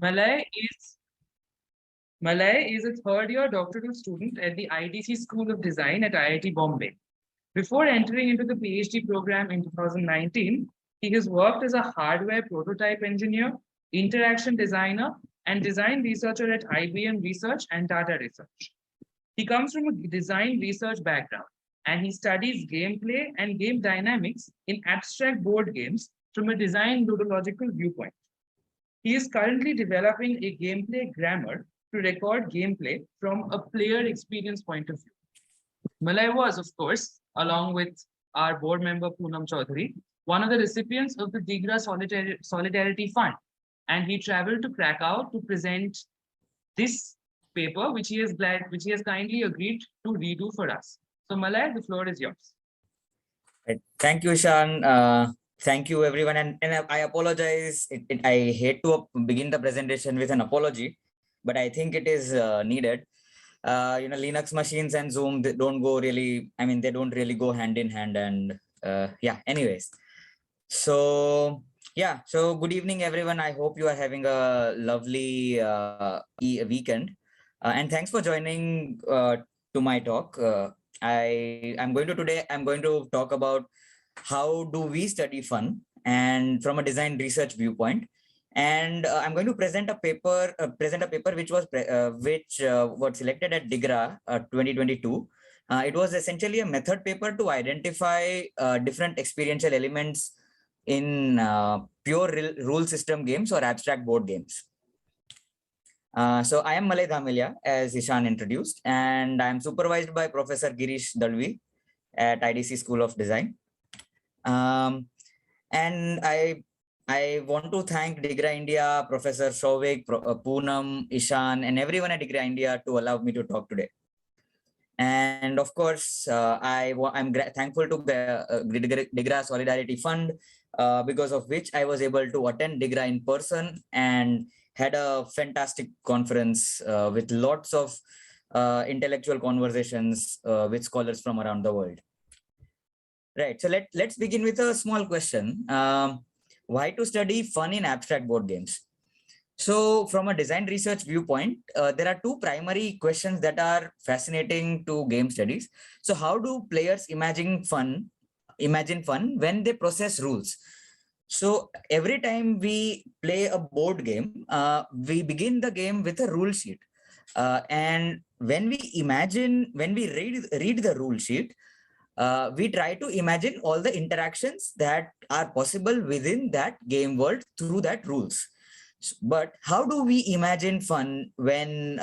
Malay is Malay is a third-year doctoral student at the IDC School of Design at IIT Bombay. Before entering into the PhD program in 2019, he has worked as a hardware prototype engineer, interaction designer, and design researcher at IBM Research and Tata Research. He comes from a design research background, and he studies gameplay and game dynamics in abstract board games from a design ludological viewpoint. He is currently developing a gameplay grammar to record gameplay from a player experience point of view. Malay was, of course, along with our board member Poonam Chaudhary, one of the recipients of the DiGRA Solidarity Fund, and he traveled to Krakow to present this paper, which he has kindly agreed to redo for us. So Malay, the floor is yours. Thank you, Ishan. Thank you, everyone. And I apologize. I hate to begin the presentation with an apology, but I think it is needed. Linux machines and Zoom, they don't really go hand in hand. And anyways. So good evening, everyone. I hope you are having a lovely weekend. And thanks for joining to my talk. I'm going to talk about how do we study fun and from a design research viewpoint. And I'm going to present a paper which was selected at DiGRA 2022. It was essentially a method paper to identify different experiential elements in pure rule system games or abstract board games. So I am Malay Dhamelia, as Ishan introduced, and I am supervised by Professor Girish Dalvi at IDC School of Design. And I want to thank DiGRA India, Professor Shouvik, Poonam, Ishan, and everyone at DiGRA India to allow me to talk today. And of course, I'm thankful to the DiGRA Solidarity Fund, because of which I was able to attend DiGRA in person and had a fantastic conference with lots of intellectual conversations with scholars from around the world. Right, so let's begin with a small question. Why to study fun in abstract board games? So from a design research viewpoint, there are two primary questions that are fascinating to game studies. So how do players imagine fun when they process rules? So every time we play a board game, we begin the game with a rule sheet. And when we read the rule sheet, we try to imagine all the interactions that are possible within that game world through that rules. But how do we imagine fun when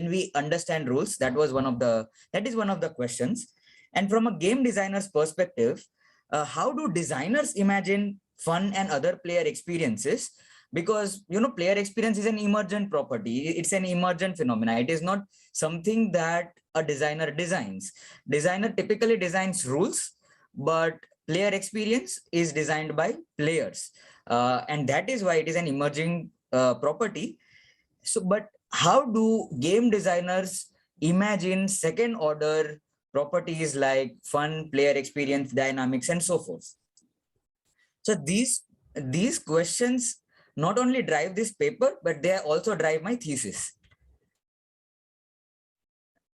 we understand rules? That is one of the questions. And from a game designer's perspective, how do designers imagine fun and other player experiences? Because player experience is an emergent property. It's an emergent phenomena. It is not something that a designer designs. Designer typically designs rules, but player experience is designed by players. And that is why it is an emerging property. So, but how do game designers imagine second order properties like fun, player experience, dynamics, and so forth? So these questions not only drive this paper, but they also drive my thesis.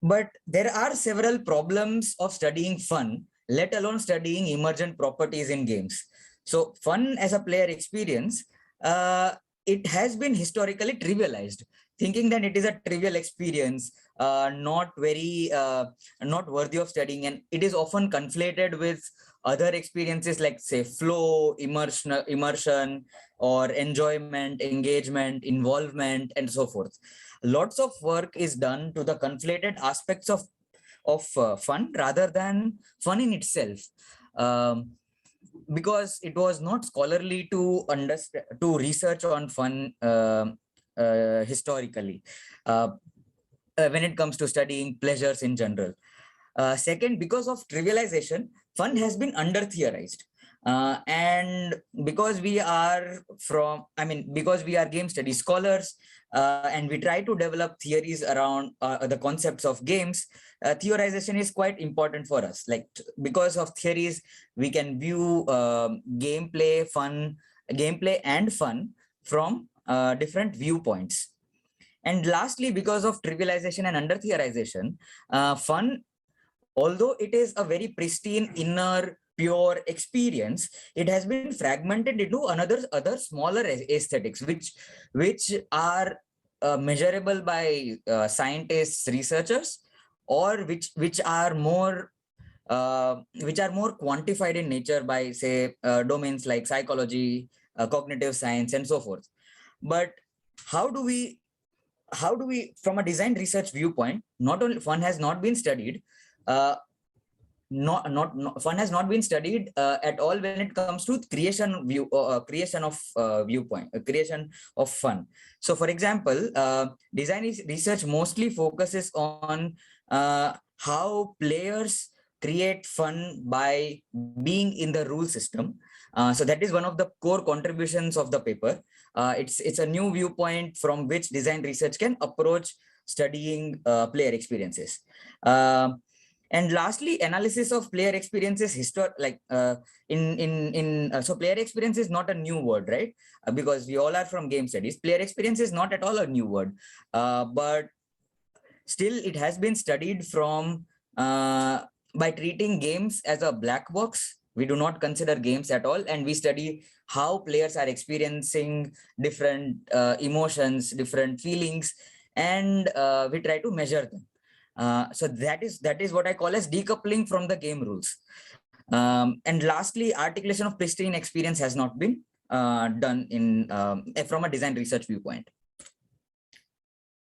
But there are several problems of studying fun, let alone studying emergent properties in games. So fun as a player experience, it has been historically trivialized, thinking that it is a trivial experience, not worthy of studying, and it is often conflated with other experiences like, say, flow, immersion, or enjoyment, engagement, involvement, and so forth. Lots of work is done to the conflated aspects of fun rather than fun in itself, because it was not scholarly to research on fun historically when it comes to studying pleasures in general. Second, because of trivialization, fun has been under-theorized. And because we are game study scholars, and we try to develop theories around the concepts of games, theorization is quite important for us. Like, because of theories, we can view gameplay and fun from different viewpoints. And lastly, because of trivialization and under theorization, fun, although it is a very pristine inner pure experience, it has been fragmented into other smaller aesthetics, which are measurable by scientists, researchers, or which are more quantified in nature by, say, domains like psychology, cognitive science, and so forth. But how do we, from a design research viewpoint, not only fun has not been studied, uh, not fun has not been studied at all when it comes to creation of viewpoint, creation of fun. So, for example, design research mostly focuses on how players create fun by being in the rule system. So that is one of the core contributions of the paper. It's a new viewpoint from which design research can approach studying player experiences. And lastly, analysis of player experiences, so player experience is not a new word, right? Because we all are from game studies. Player experience is not at all a new word, but still it has been studied from by treating games as a black box. We do not consider games at all, and we study how players are experiencing different emotions, different feelings, and we try to measure them. So that is what I call as decoupling from the game rules. And lastly, articulation of pristine experience has not been done in from a design research viewpoint.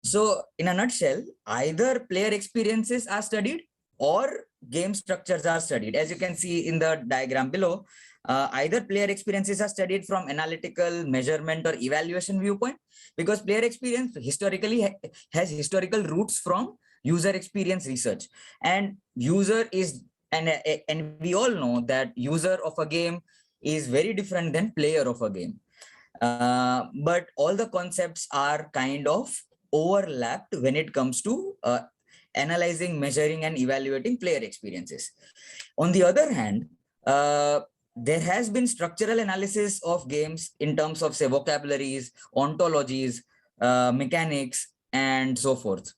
So in a nutshell, either player experiences are studied or game structures are studied. As you can see in the diagram below, either player experiences are studied from analytical, measurement, or evaluation viewpoint, because player experience historically has historical roots from user experience research, and user is and we all know that user of a game is very different than player of a game, but all the concepts are kind of overlapped when it comes to analyzing, measuring, and evaluating player experiences. On the other hand, there has been structural analysis of games in terms of, say, vocabularies, ontologies, mechanics, and so forth.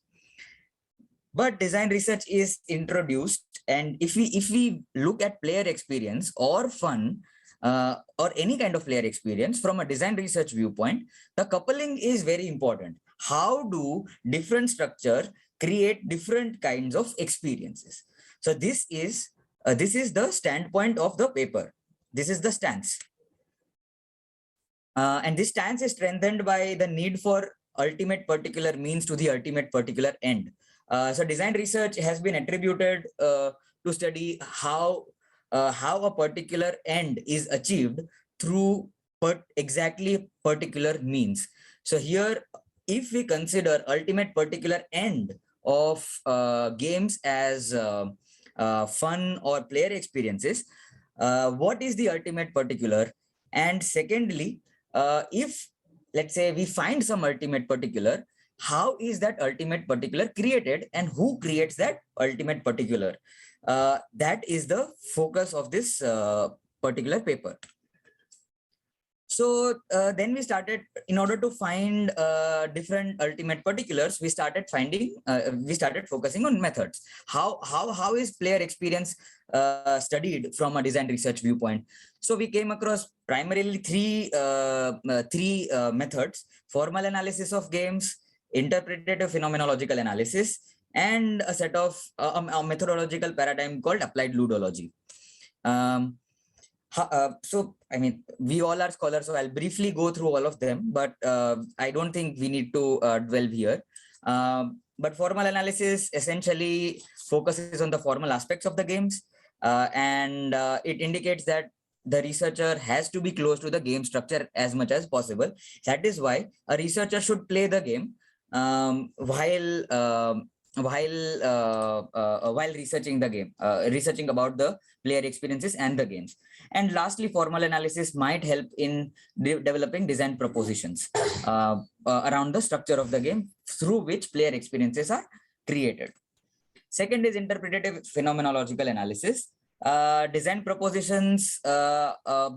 But design research is introduced, and if we look at player experience or fun, or any kind of player experience from a design research viewpoint, the coupling is very important. How do different structure create different kinds of experiences? So this is the standpoint of the paper. This is the stance. And this stance is strengthened by the need for ultimate particular means to the ultimate particular end. So design research has been attributed to study how a particular end is achieved through exactly particular means. So here, if we consider ultimate particular end of games as fun or player experiences, what is the ultimate particular? And secondly, if, let's say, we find some ultimate particular, how is that ultimate particular created, and who creates that ultimate particular? That is the focus of this particular paper. So then we started, in order to find different ultimate particulars, we started focusing on methods. How is player experience studied from a design research viewpoint? So we came across primarily three methods: formal analysis of games, interpretative phenomenological analysis, and a set of a methodological paradigm called applied ludology. So, I mean, we all are scholars, so I'll briefly go through all of them, but I don't think we need to delve here. But formal analysis essentially focuses on the formal aspects of the games, and it indicates that the researcher has to be close to the game structure as much as possible. That is why a researcher should play the game while researching the game, researching about the player experiences and the games. And lastly, formal analysis might help in developing design propositions around the structure of the game through which player experiences are created. Second is interpretative phenomenological analysis. Design propositions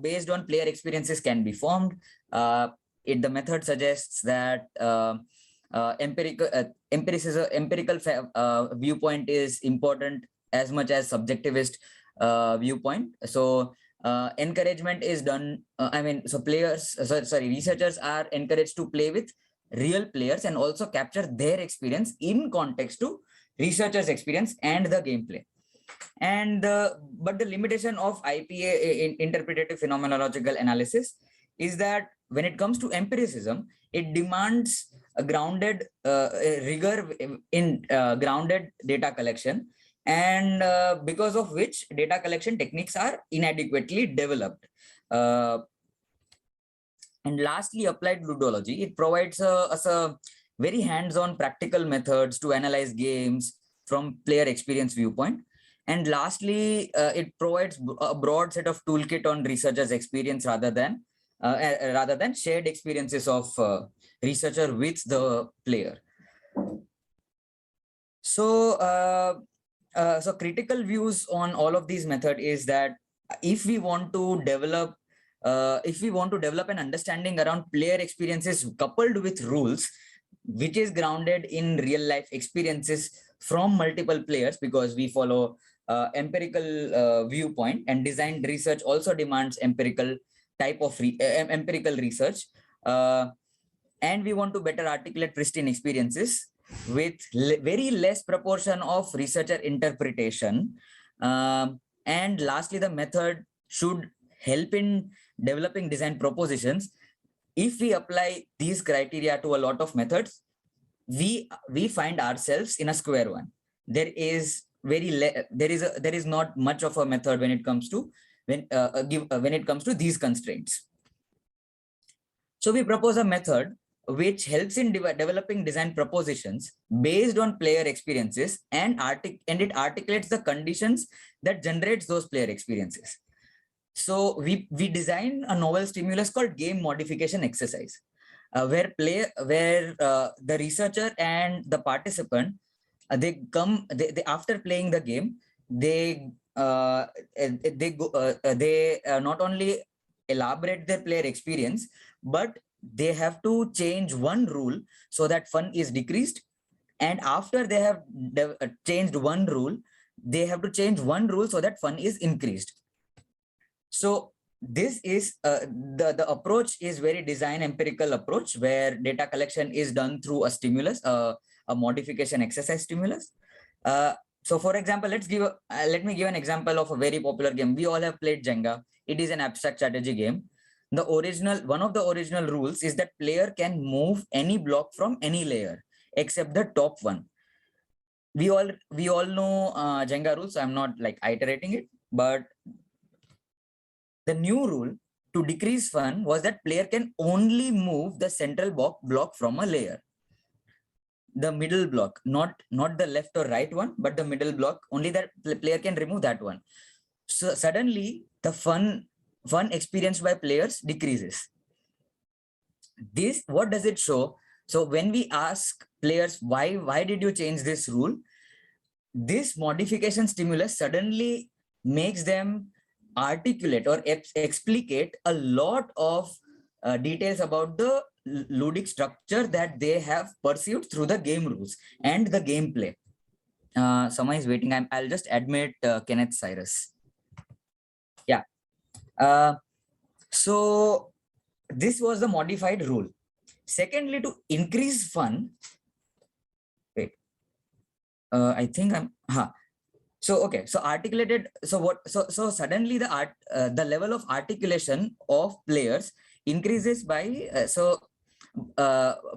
based on player experiences can be formed. the method suggests that empirical viewpoint is important as much as subjectivist viewpoint. So encouragement is done. Researchers are encouraged to play with real players and also capture their experience in context to researchers' experience and the gameplay. And but the limitation of IPA in interpretative phenomenological analysis is that when it comes to empiricism, it demands a grounded rigor in grounded data collection, and because of which data collection techniques are inadequately developed. And lastly, applied ludology, it provides us a very hands-on practical methods to analyze games from player experience viewpoint. And lastly, it provides a broad set of toolkit on researchers' experience rather than shared experiences of researcher with the player. So, so critical views on all of these methods is that if we want to develop an understanding around player experiences coupled with rules, which is grounded in real life experiences from multiple players, because we follow empirical viewpoint, and designed research also demands empirical type of empirical research, and we want to better articulate pristine experiences with very less proportion of researcher interpretation. And lastly, the method should help in developing design propositions. If we apply these criteria to a lot of methods, we find ourselves in a square one. There is not much of a method when it comes to when it comes to these constraints. So we propose a method which helps in developing design propositions based on player experiences, and it articulates the conditions that generates those player experiences. So we design a novel stimulus called game modification exercise, where the researcher and the participant, they after playing the game, they not only elaborate their player experience, but they have to change one rule so that fun is decreased. And after they have changed one rule, they have to change one rule so that fun is increased. So this is the approach is very design empirical approach, where data collection is done through a stimulus, a modification exercise stimulus. So for example, let me give an example of a very popular game. We all have played Jenga. It is an abstract strategy game. One of the original rules is that player can move any block from any layer except the top one. We all know Jenga rules, so I'm not like iterating it, but the new rule to decrease fun was that player can only move the central block from a layer. The middle block, not the left or right one, but the middle block, only that the player can remove that one. So suddenly the fun experienced by players decreases. This, what does it show? So when we ask players, why did you change this rule? This modification stimulus suddenly makes them articulate or explicate a lot of details about the ludic structure that they have perceived through the game rules and the gameplay. Someone is waiting. I'll just admit Kenneth Cyrus. Yeah. So this was the modified rule. Secondly, to increase fun. Wait. I think I'm. So okay. So articulated. So what? So suddenly the level of articulation of players increases by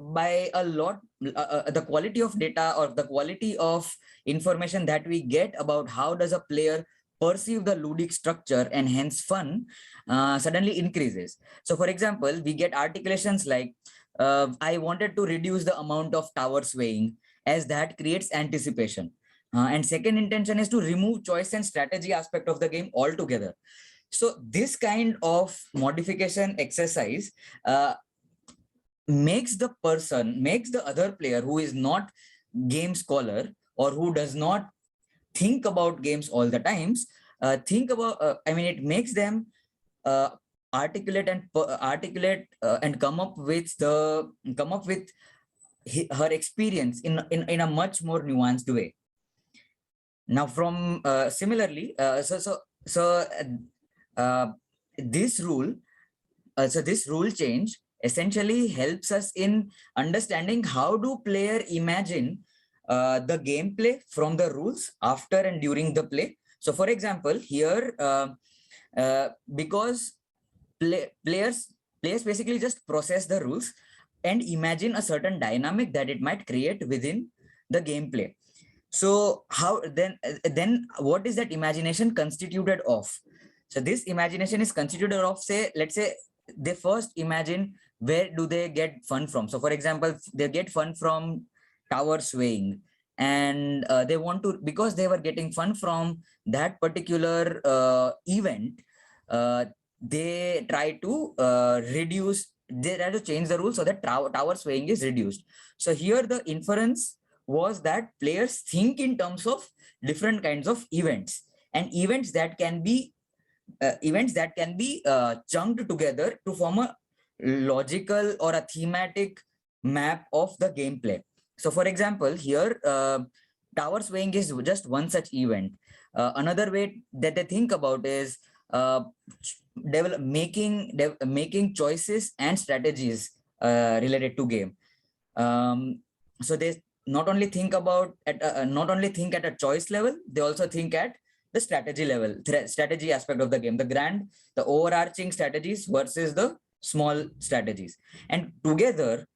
by a lot. The quality of data or the quality of information that we get about how does a player perceive the ludic structure and hence fun suddenly increases. So for example, we get articulations like I wanted to reduce the amount of tower swaying, as that creates anticipation. And second intention is to remove choice and strategy aspect of the game altogether. So this kind of modification exercise makes the other player who is not game scholar or who does not think about games all the times, it makes them articulate and come up with her experience in a much more nuanced way. Now, from similarly, uh, this rule, this rule change essentially helps us in understanding how do player imagine the gameplay from the rules after and during the play. So, for example, here, because players basically just process the rules and imagine a certain dynamic that it might create within the gameplay. So how then what is that imagination constituted of? So this imagination is constituted of, say, let's say they first imagine where do they get fun from. So for example, they get fun from tower swaying, and they want to, because they were getting fun from that particular event, they try to change the rules so that tower swaying is reduced. So here the inference was that players think in terms of different kinds of events, and events that can be chunked together to form a logical or a thematic map of the gameplay. So for example, here tower swaying is just one such event. Another way that they think about is making choices and strategies related to game. So they not only think at a choice level, they also think at the strategy level, strategy aspect of the game, the overarching strategies versus the small strategies, and together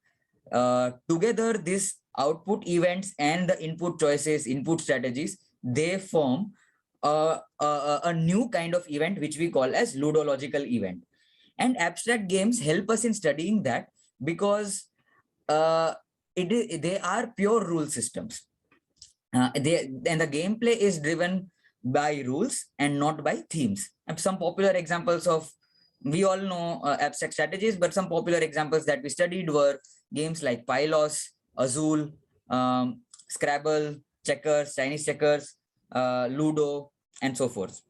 this output events and the input choices, input strategies, they form a new kind of event which we call as ludological event. And abstract games help us in studying that, because they are pure rule systems. And the gameplay is driven by rules and not by themes. And some popular examples of, we all know abstract strategies, but some popular examples that we studied were games like Pylos, Azul, Scrabble, checkers, Chinese checkers, Ludo, and so forth.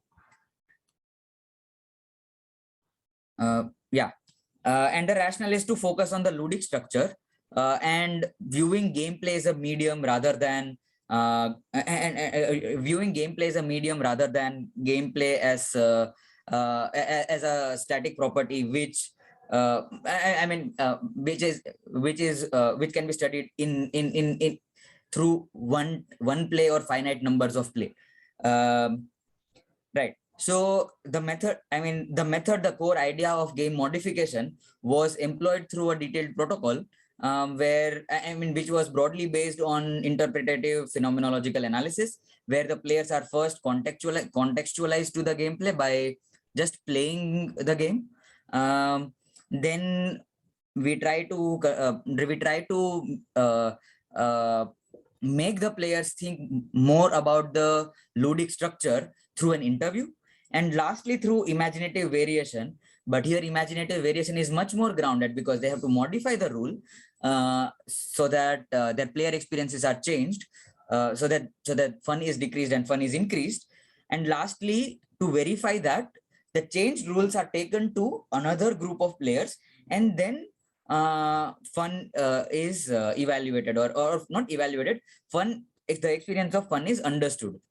And the rationale is to focus on the ludic structure and viewing gameplay as a medium rather than gameplay as a static property, which which can be studied in through one play or finite numbers of play. Right. So the core idea of game modification was employed through a detailed protocol, which was broadly based on interpretative phenomenological analysis, where the players are first contextualized to the gameplay by just playing the game. Then we try to make the players think more about the ludic structure through an interview, and lastly through imaginative variation. But here imaginative variation is much more grounded, because they have to modify the rule so that their player experiences are changed, so that fun is decreased and fun is increased. And lastly, to verify that the changed rules are taken to another group of players, and then fun is evaluated, or not evaluated, fun, if the experience of fun is understood.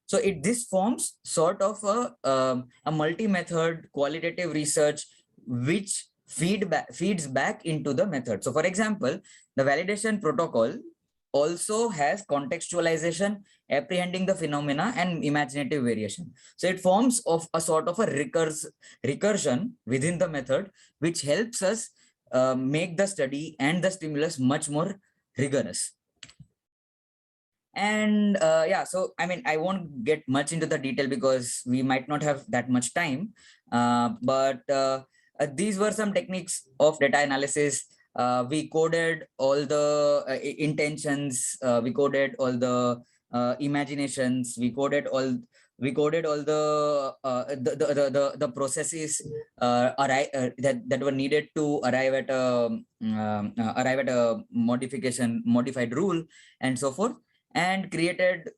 So this forms sort of a multi-method qualitative research which feeds back into the method. So for example, the validation protocol also has contextualization, apprehending the phenomena, and imaginative variation. So it forms of a sort of a recursion within the method, which helps us make the study and the stimulus much more rigorous. And so I won't get much into the detail because we might not have that much time, but these were some techniques of data analysis. We coded all the intentions, we coded all the imaginations, we coded all the processes that were needed to arrive at a modified rule, and so forth. And created,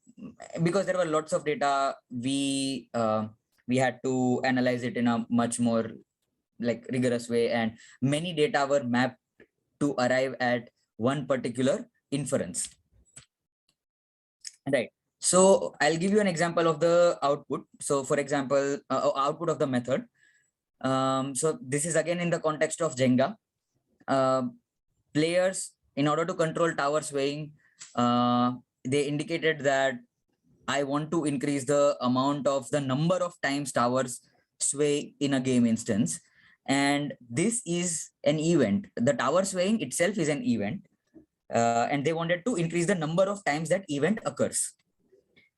because there were lots of data, we had to analyze it in a much more like rigorous way, and many data were mapped to arrive at one particular inference. Right. So I'll give you an example of the output. So for example, output of the method. So this is again in the context of Jenga. Players, in order to control tower swaying, they indicated that I want to increase the amount of the number of times towers sway in a game instance. And this is an event. The tower swaying itself is an event. And they wanted to increase the number of times that event occurs.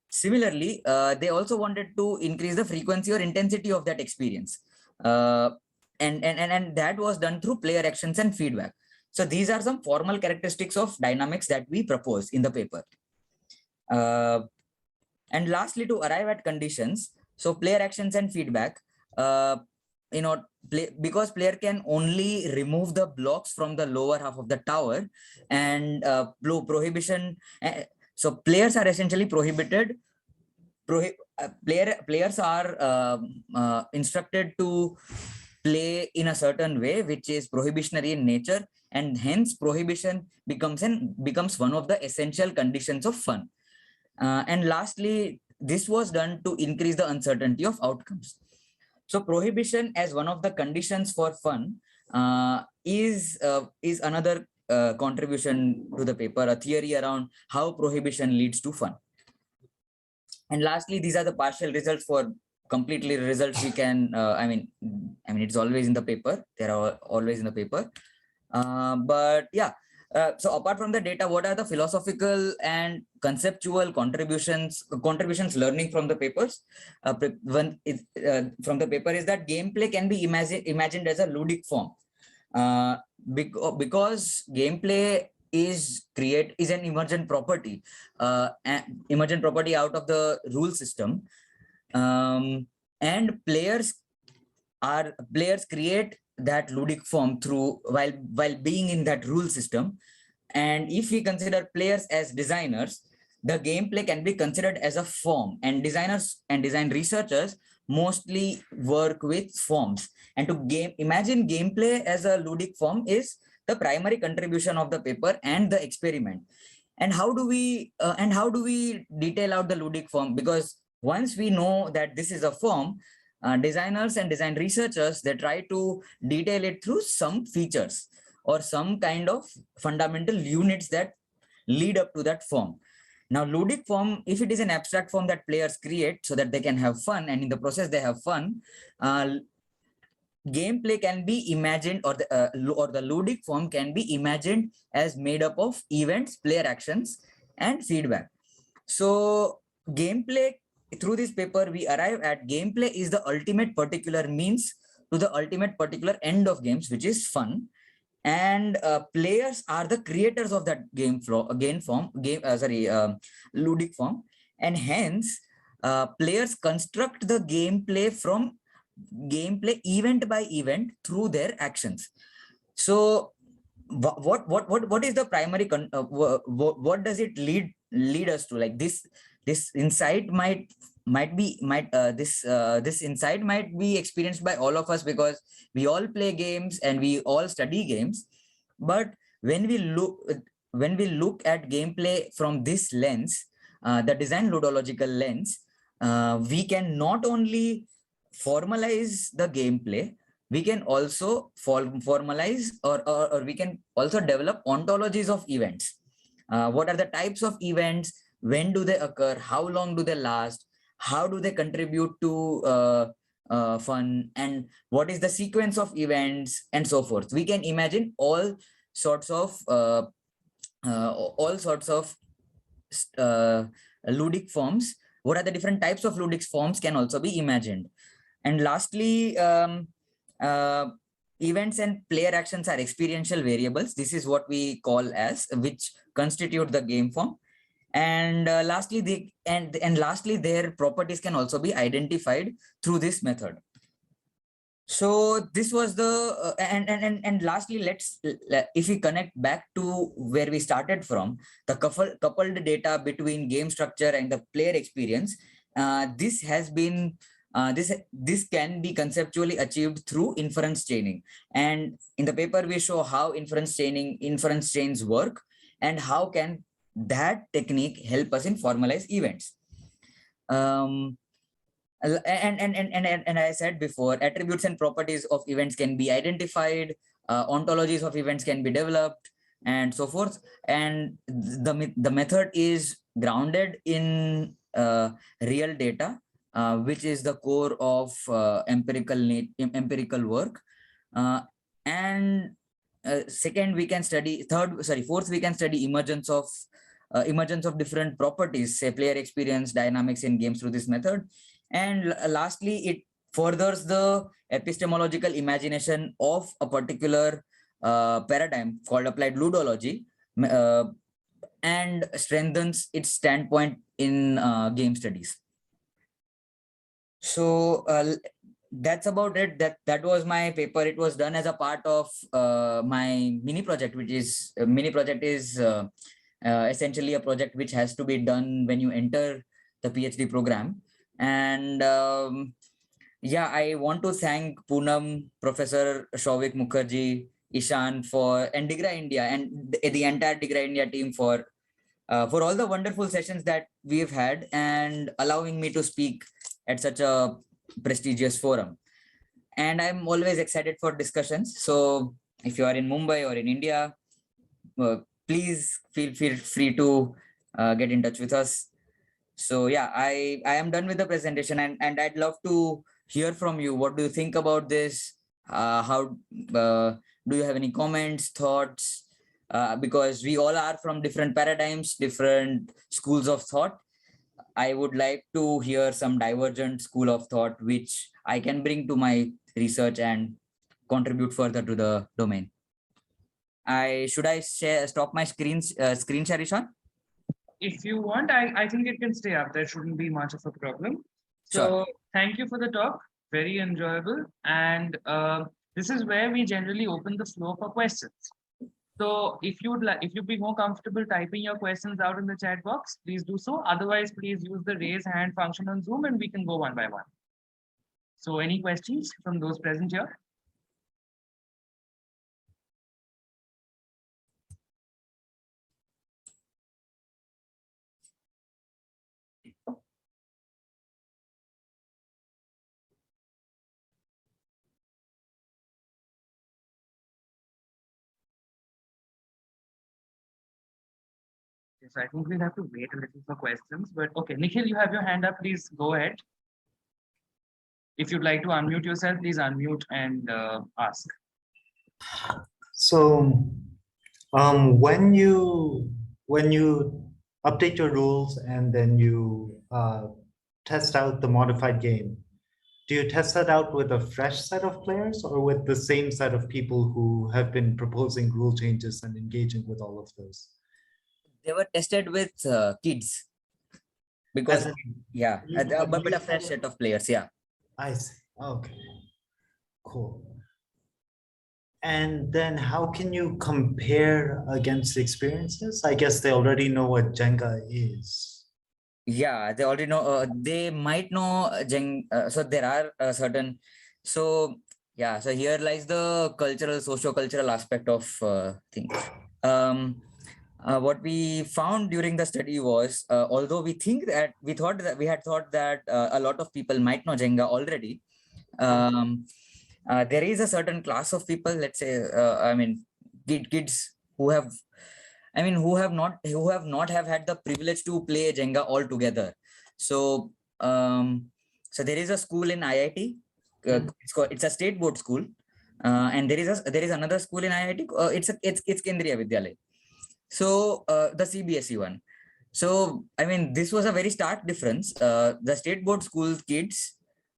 Similarly, they also wanted to increase the frequency or intensity of that experience. And that was done through player actions and feedback. So these are some formal characteristics of dynamics that we propose in the paper. And lastly, to arrive at conditions, so player actions and feedback, because player can only remove the blocks from the lower half of the tower, and prohibition. So players are essentially prohibited. Players are instructed to play in a certain way, which is prohibitionary in nature, and hence prohibition becomes one of the essential conditions of fun. And lastly, this was done to increase the uncertainty of outcomes. So prohibition as one of the conditions for fun is another contribution to the paper, a theory around how prohibition leads to fun. And lastly, these are the partial results. For completely results, we can, I mean, it's always in the paper. They are always in the paper. But yeah, so apart from the data, what are the philosophical and conceptual contributions learning from the papers? From the paper is that gameplay can be imagined as a ludic form. Because gameplay is an emergent property out of the rule system, and players create that ludic form while being in that rule system. And if we consider players as designers, the gameplay can be considered as a form, and designers and design researchers mostly work with forms. And to imagine gameplay as a ludic form is the primary contribution of the paper and the experiment. And how do we detail out the ludic form? Because once we know that this is a form, designers and design researchers, they try to detail it through some features or some kind of fundamental units that lead up to that form. Now, ludic form, if it is an abstract form that players create so that they can have fun, and in the process they have fun, gameplay can be imagined, or the ludic form can be imagined as made up of events, player actions, and feedback. So gameplay, through this paper, we arrive at gameplay is the ultimate particular means to the ultimate particular end of games, which is fun. And players are the creators of that ludic form, and hence players construct the gameplay from gameplay event by event through their actions. So what is the primary what does it lead us to? Like this insight this insight might be experienced by all of us, because we all play games and we all study games. But when we look at gameplay from this lens, the design ludological lens, we can not only formalize the gameplay, we can also formalize or we can also develop ontologies of events. What are the types of events? When do they occur? How long do they last? How do they contribute to fun? And what is the sequence of events, and so forth? We can imagine all sorts of ludic forms. What are the different types of ludic forms can also be imagined. And lastly, events and player actions are experiential variables. This is what we call as, which constitute the game form. And lastly, their properties can also be identified through this method. So this was the and lastly, if we connect back to where we started from, the coupled data between game structure and the player experience, this has been This can be conceptually achieved through inference chaining. And in the paper, we show how inference chains work and how can that technique help us in formalized events. And I said before, attributes and properties of events can be identified, ontologies of events can be developed, and so forth. And the method is grounded in real data, which is the core of empirical work. And second, we can study fourth, we can study emergence of different properties, say player experience, dynamics in games through this method. And lastly, it furthers the epistemological imagination of a particular paradigm called applied ludology, and strengthens its standpoint in game studies. So that's about it. That was my paper. It was done as a part of my mini project, which is essentially a project which has to be done when you enter the PhD program. And yeah, I want to thank Poonam, Professor Shouvik Mukherjee, Ishan and DiGRA India and the entire DiGRA India team for all the wonderful sessions that we've had and allowing me to speak at such a prestigious forum. And I'm always excited for discussions. So if you are in Mumbai or in India, please feel free to get in touch with us. So yeah, I am done with the presentation, and I'd love to hear from you. What do you think about this? How do you have any comments, thoughts? Because we all are from different paradigms, different schools of thought. I would like to hear some divergent school of thought, which I can bring to my research and contribute further to the domain. Should I stop my screen share, Ishan? If you want, I think it can stay up. There shouldn't be much of a problem. So Sure. Thank you for the talk. Very enjoyable. And this is where we generally open the floor for questions. So if you'd be more comfortable typing your questions out in the chat box, please do so. Otherwise, please use the raise hand function on Zoom and we can go one by one. So any questions from those present here? Yes, I think we'll have to wait a little for questions, but okay, Nikhil, you have your hand up. Please go ahead. If you'd like to unmute yourself, please unmute and ask. So, when you update your rules and then you test out the modified game, do you test that out with a fresh set of players or with the same set of people who have been proposing rule changes and engaging with all of those? They were tested with kids, because but a fresh set of players. Yeah, I see. Okay, cool. And then how can you compare against experiences? I guess they already know what Jenga is. Yeah, they already know. They might know so there are certain. So yeah, so here lies the cultural, socio-cultural aspect of things. What we found during the study was, although we had thought that a lot of people might know Jenga already, there is a certain class of people, let's say, I mean, kids who have not had the privilege to play Jenga altogether. So so there is a school in IIT. It's a state board school, and there is another school in IIT. It's Kendriya Vidyalaya. So the CBSE one. So I mean, this was a very stark difference. The state board school kids,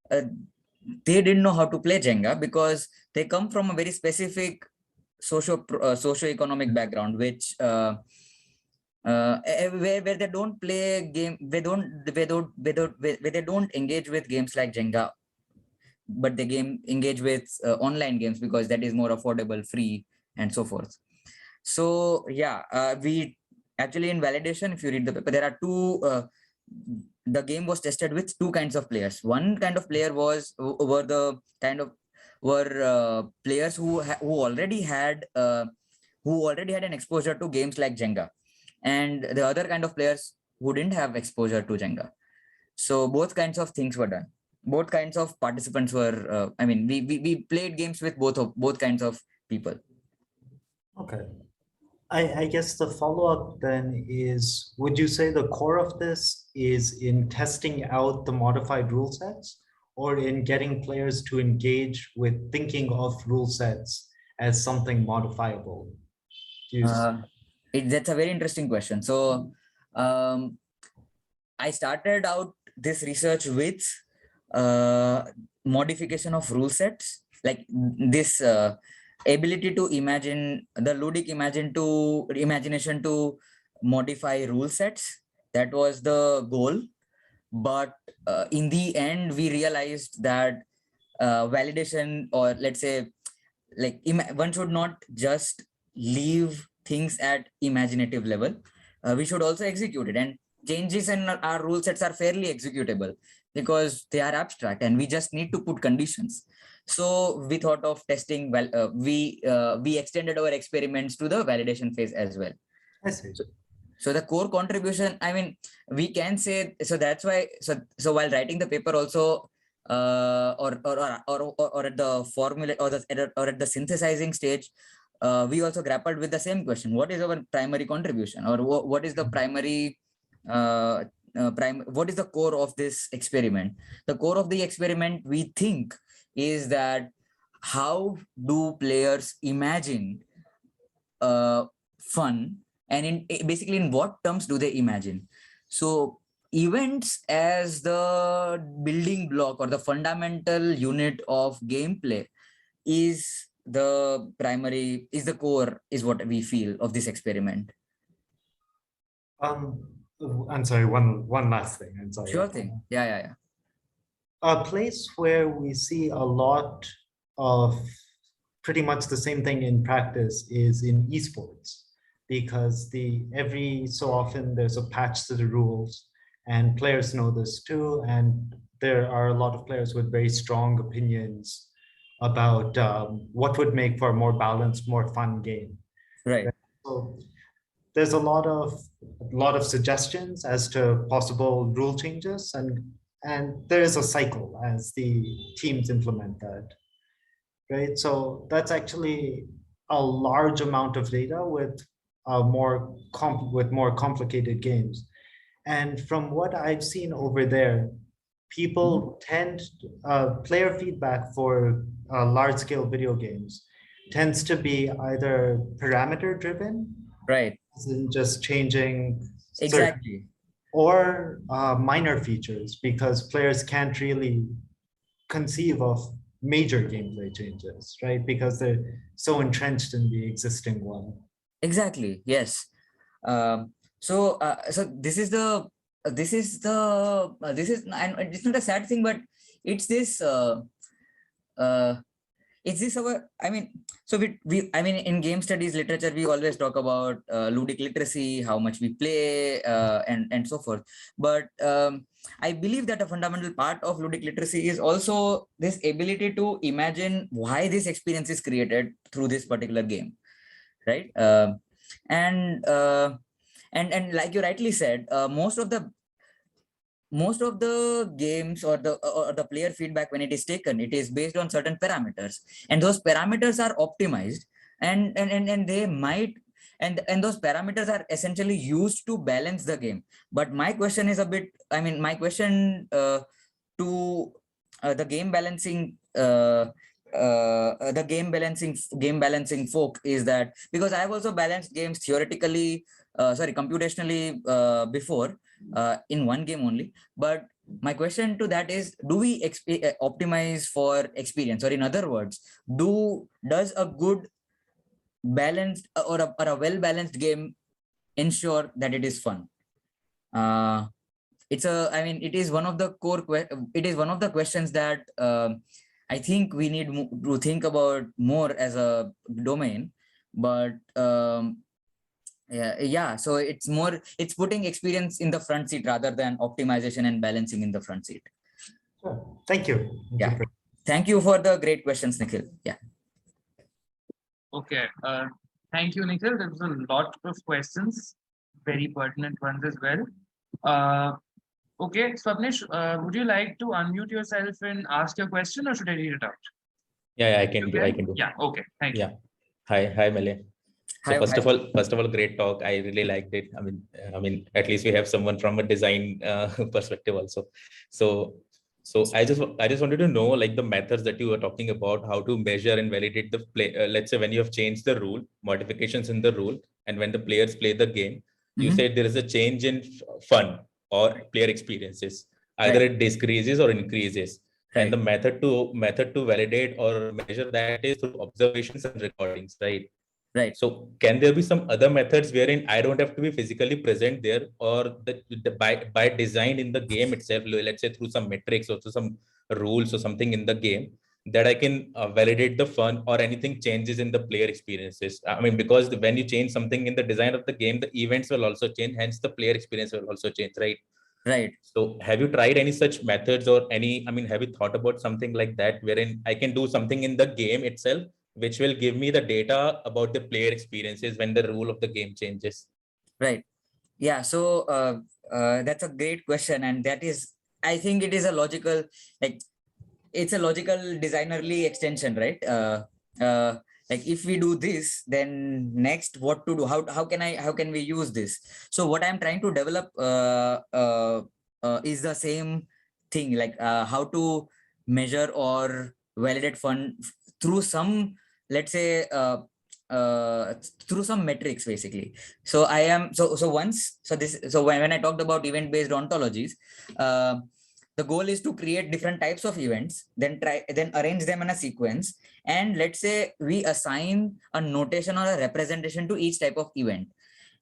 they didn't know how to play Jenga because they come from a very specific socio-economic background, which where they don't play game, they don't engage with games like Jenga, but they engage with online games because that is more affordable, free, and so forth. So yeah, we actually, in validation, if you read the paper, there are two the game was tested with two kinds of players. One kind of player were players who already had an exposure to games like Jenga, and the other kind of players who didn't have exposure to Jenga. So both kinds of things were done. Both kinds of participants were. We played games with both kinds of people. Okay. I guess the follow-up then is, would you say the core of this is in testing out the modified rule sets, or in getting players to engage with thinking of rule sets as something modifiable? That's a very interesting question. So I started out this research with modification of rule sets, like this ability to imagine, the ludic imagination to modify rule sets. That was the goal. But in the end, we realized that validation, or let's say, like one should not just leave things at imaginative level. We should also execute it, and changes in our rule sets are fairly executable because they are abstract and we just need to put conditions. So we thought of testing. We extended our experiments to the validation phase as well. I see. So the core contribution, we can say, so that's why, so while writing the paper also, or at the formula or at the synthesizing stage, we also grappled with the same question: what is our primary contribution, or what is the primary what is the core of this experiment? The core of the experiment, we think, is that how do players imagine fun, and basically in what terms do they imagine? So events as the building block or the fundamental unit of gameplay is the core, is what we feel of this experiment. I'm sorry, one last thing. I'm sorry. Sure thing. Yeah. A place where we see a lot of pretty much the same thing in practice is in esports, because every so often there's a patch to the rules, and players know this too, and there are a lot of players with very strong opinions about what would make for a more balanced, more fun game. Right. So there's a lot of suggestions as to possible rule changes, and there is a cycle as the teams implement that, right? So that's actually a large amount of data with more complicated games. And from what I've seen over there, people player feedback for large-scale video games tends to be either parameter driven, right, as in just changing exactly, or minor features, because players can't really conceive of major gameplay changes, right? Because they're so entrenched in the existing one. Exactly. Yes. So this is and it's not a sad thing, but it's this. Is this our, so in game studies literature, we always talk about ludic literacy, how much we play, and so forth. But I believe that a fundamental part of ludic literacy is also this ability to imagine why this experience is created through this particular game, right? And like you rightly said, most of the games or the player feedback, when it is taken, it is based on certain parameters, and those parameters are optimized, and they might, and those parameters are essentially used to balance the game. But my question is my question to the game balancing game balancing folk is that, because I have also balanced games theoretically, computationally before, in one game only. But my question to that is, do we optimize for experience, or in other words, does a good balanced or a well balanced game ensure that it is fun? It is one of the questions that I think we need to think about more as a domain. But Yeah. So it's putting experience in the front seat rather than optimization and balancing in the front seat. Sure. Thank you. Yeah. Thank you for the great questions, Nikhil. Yeah. Okay. Thank you, Nikhil. There was a lot of questions, very pertinent ones as well. Okay, Swapnish, would you like to unmute yourself and ask your question, or should I read it out? Yeah, I can do. I can do. Yeah. Okay. Thank you. Yeah. Hi, Malay. So Hi, first hi. of all, great talk. I really liked it. I mean, at least we have someone from a design perspective also. So I just wanted to know, like, the methods that you were talking about, how to measure and validate the play. Let's say when you have changed the rule, modifications in the rule, and when the players play the game, you said there is a change in fun or player experiences. Either it decreases or increases. And the method to validate or measure that is through observations and recordings, right? Right. So can there be some other methods wherein I don't have to be physically present there, or by design in the game itself, let's say through some metrics or through some rules or something in the game, that I can validate the fun or anything changes in the player experiences? I mean, because when you change something in the design of the game, the events will also change, hence the player experience will also change, right? Right. So have you tried any such methods or any, I mean, have you thought about something like that wherein I can do something in the game itself, which will give me the data about the player experiences when the rule of the game changes? Right. Yeah. So that's a great question. And that is, I think it is a logical, like, it's a logical designerly extension, right? Like if we do this, then next what to do? How can we use this? So what I'm trying to develop is the same thing, like how to measure or validate fun through some, let's say, through some metrics, basically. So I am so when I talked about event-based ontologies, the goal is to create different types of events, then arrange them in a sequence, and let's say we assign a notation or a representation to each type of event,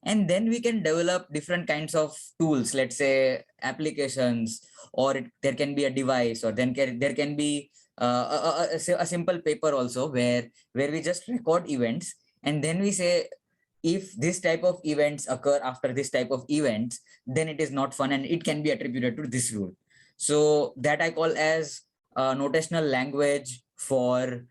and then we can develop different kinds of tools, let's say applications, or there can be a device, or then there can be a simple paper also where we just record events, and then we say if this type of events occur after this type of events, then it is not fun and it can be attributed to this rule. So that I call as notational language for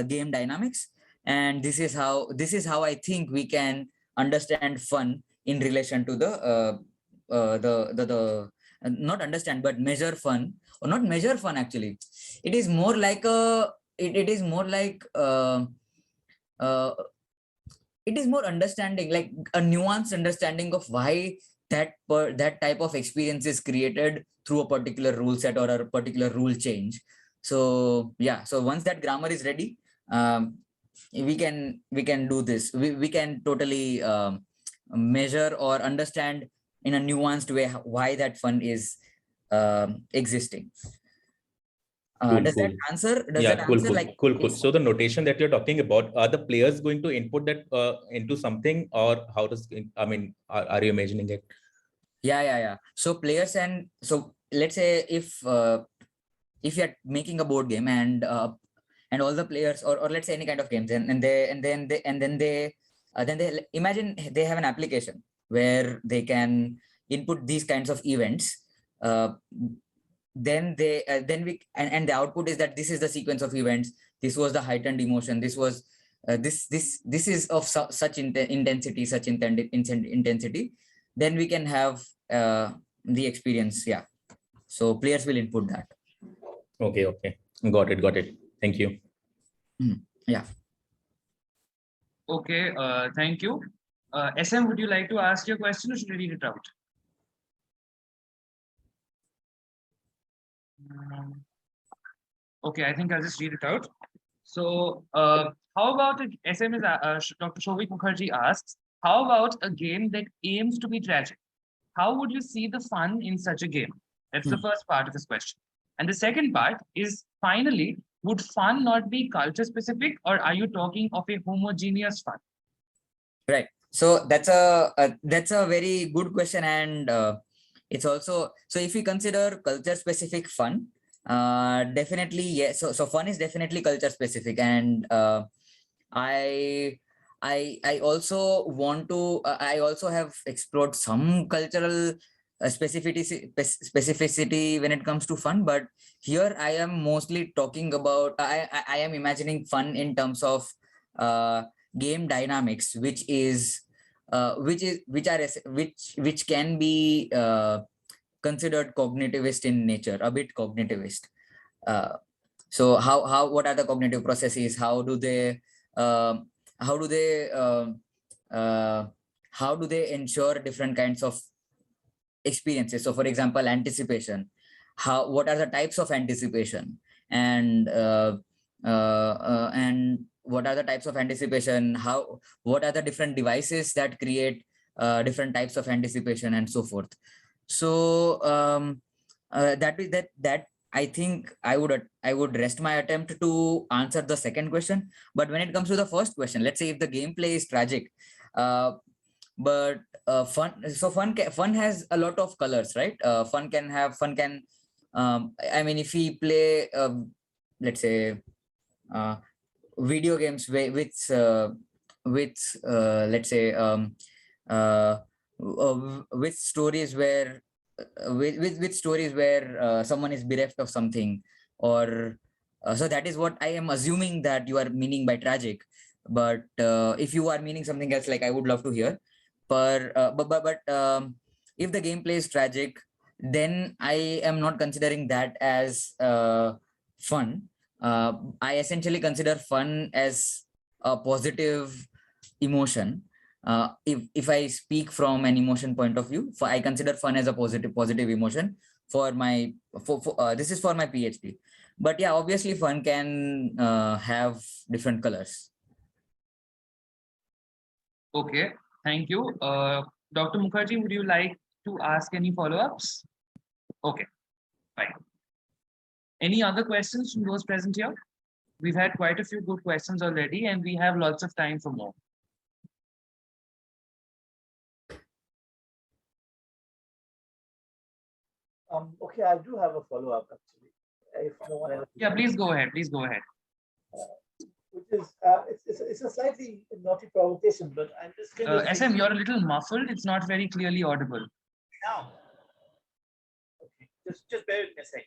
game dynamics. And this is how I think we can understand fun in relation to not understand, but measure fun, or not measure fun. Actually, it is more like it is more understanding, like a nuanced understanding of why that type of experience is created through a particular rule set or a particular rule change. So yeah, so once that grammar is ready, we can do this. We can totally measure or understand in a nuanced way why that fun is existing. Does that answer? Cool. So the notation that you're talking about, are the players going to input that into something, or how does, I mean, are you imagining it? Yeah. So players, and so let's say if you're making a board game and all the players, or let's say any kind of games, and then they imagine they have an application where they can input these kinds of events. Then the output is that this is the sequence of events. This was the heightened emotion. This was this is of such intensity, such intensity. Then we can have the experience. Yeah. So players will input that. Okay. Got it. Thank you. Yeah. Okay. Thank you. SM, would you like to ask your question, or should I read it out? Okay, I think I'll just read it out. So, how about SM is Dr. Shovik Mukherjee asks, how about a game that aims to be tragic? How would you see the fun in such a game? That's the first part of his question. And the second part is, finally, would fun not be culture specific, or are you talking of a homogeneous fun? Right. So that's a very good question, and it's also, so if we consider culture specific fun, definitely yes. So fun is definitely culture specific, and I also want to, I also have explored some cultural specificity when it comes to fun, but here I am mostly talking about, I am imagining fun in terms of game dynamics, which can be considered cognitivist in nature, a bit cognitivist. So what are the cognitive processes? How do they um, how do they how do they ensure different kinds of experiences? So for example, anticipation, what are the types of anticipation, and what are the types of anticipation, what are the different devices that create different types of anticipation, and so forth. So that I think I would rest my attempt to answer the second question. But when it comes to the first question, let's say if the gameplay is tragic, but fun has a lot of colors, right? I mean, if we play let's say video games with let's say with stories where with stories where someone is bereft of something, or so that is what I am assuming that you are meaning by tragic. But if you are meaning something else, like, I would love to hear. But if the gameplay is tragic, then I am not considering that as fun. I essentially consider fun as a positive emotion. If I speak from an emotion point of view, I consider fun as a positive emotion for my this is for my PhD. But yeah, obviously fun can have different colors. Okay, thank you. Dr. Mukherjee, would you like to ask any follow-ups? Okay, fine. Any other questions from those present here? We've had quite a few good questions already, and we have lots of time for more. Okay, I do have a follow-up actually. If no one else. Yeah, please go ahead. Please go ahead. Which is it's a slightly naughty provocation, but I'm just kind of SM, you're a little muffled. It's not very clearly audible. now. Okay, just bear with me a second.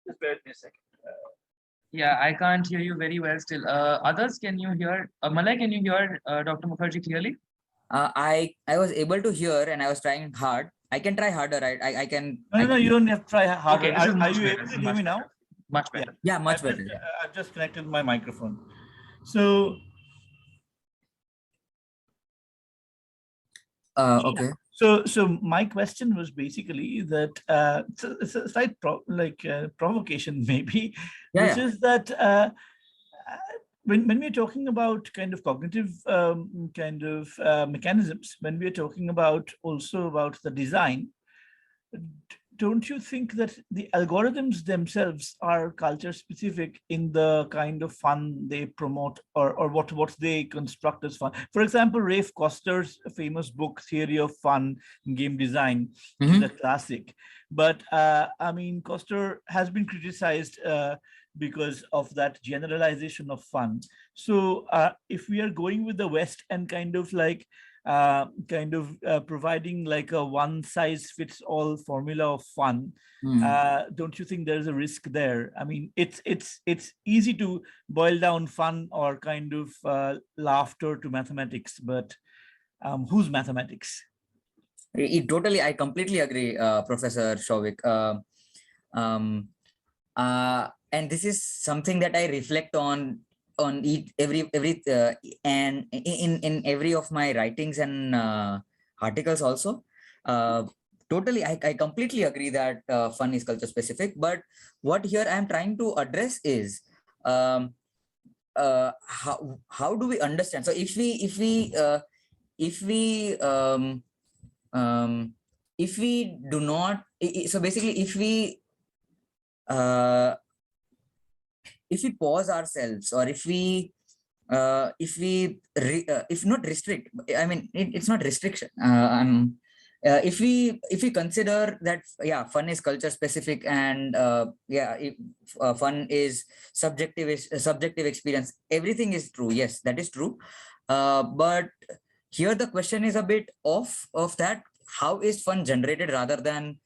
Just bear with me a second. Yeah, I can't hear you very well still. Others, can you hear? Malay, can you hear Dr. Mukherjee clearly? I was able to hear, and I was trying hard. I can try harder, right? I can. No, you don't have to try harder. Okay, this is Are much you better, able this to is hear much me now? better. Much better. Yeah, much better. I've just connected my microphone. So okay. So my question was basically that it's a slight provocation maybe, which is that when we're talking about kind of cognitive mechanisms, when we're talking about also about the design, don't you think that the algorithms themselves are culture specific in the kind of fun they promote, or what they construct as fun? For example, Rafe Koster's famous book Theory of Fun in Game Design is a classic, but I mean, Koster has been criticized because of that generalization of fun. So if we are going with the West and kind of providing like a one-size-fits-all formula of fun, don't you think there's a risk there? I mean, it's easy to boil down fun or kind of laughter to mathematics, but whose mathematics? I completely agree, Professor Shovik. And this is something that I reflect on every and in every of my writings and articles also. Totally, I completely agree that fun is culture specific. But what here I'm trying to address is how do we understand? So if we do not, so basically if we pause ourselves, or if not restrict, I mean, it's not restriction. if we consider that, yeah, fun is culture specific, and fun is subjective experience, everything is true. Yes, that is true. But here the question is a bit off of that. How is fun generated rather than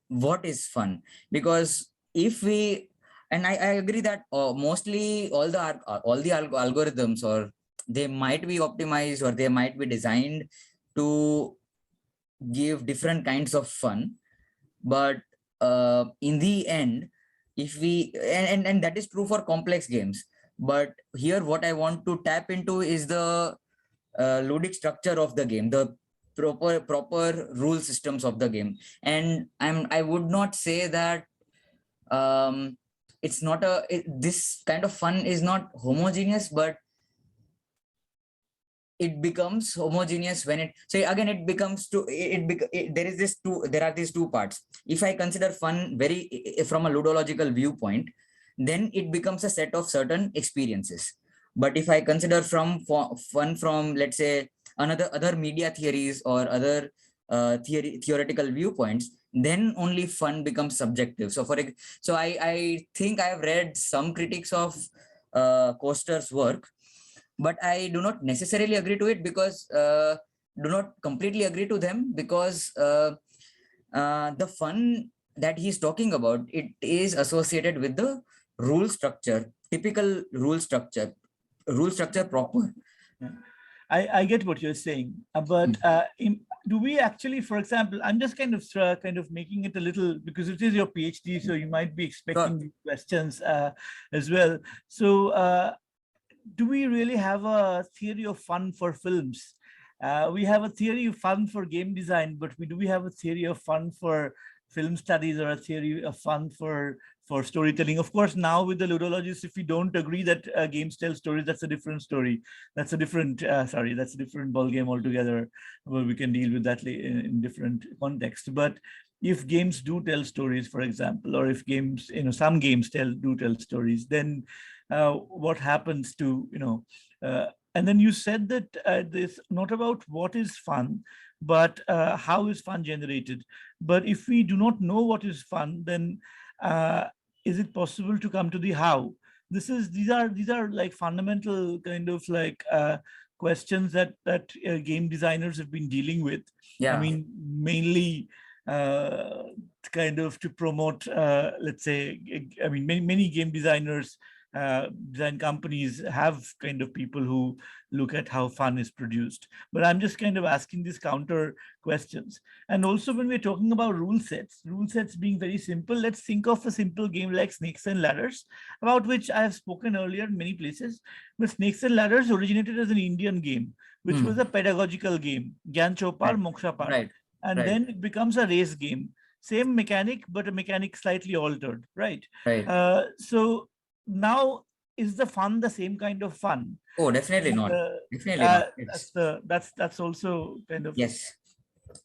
what is fun? Because if we, and I agree that mostly all the algorithms, or they might be optimized, or they might be designed to give different kinds of fun, but in the end, if we, and that is true for complex games, but here what I want to tap into is the ludic structure of the game, the proper rule systems of the game. And I would not say that it's not this kind of fun is not homogeneous, but it becomes homogeneous when it becomes there are these two parts. If I consider fun from a ludological viewpoint, then it becomes a set of certain experiences. But if I consider fun from, let's say, other media theories or other theoretical viewpoints, then only fun becomes subjective. So I think I have read some critiques of Koster's work, but I do not necessarily agree to it, because do not completely agree to them, because the fun that he's talking about, it is associated with the rule structure, typical rule structure proper. I get what you're saying, but do we actually, for example, I'm just kind of making it a little, because it is your PhD, so you might be expecting these questions as well. So do we really have a theory of fun for films? We have a theory of fun for game design, but do we have a theory of fun for film studies, or a theory of fun for storytelling? Of course, now with the ludologists, if we don't agree that games tell stories, that's a different story. That's a different, that's a different ball game altogether. Well, we can deal with that in different context. But if games do tell stories, for example, or if games, some games do tell stories, then what happens to, and then you said that this not about what is fun, but how is fun generated. But if we do not know what is fun, then is it possible to come to the how? These are like fundamental kind of like questions that game designers have been dealing with. Yeah. I mean, mainly kind of to promote, let's say, I mean, many game designers, design companies have kind of people who look at how fun is produced. But I'm just kind of asking these counter questions. And also, when we're talking about rule sets being very simple, let's think of a simple game like Snakes and Ladders, about which I have spoken earlier in many places. But Snakes and Ladders originated as an Indian game, which was a pedagogical game, Gyan Chopar, Moksha Par. Right. And then it becomes a race game. Same mechanic, but a mechanic slightly altered, right? Right. So now, is the fun the same kind of fun? Oh, definitely not. Definitely not. That's also kind of, yes,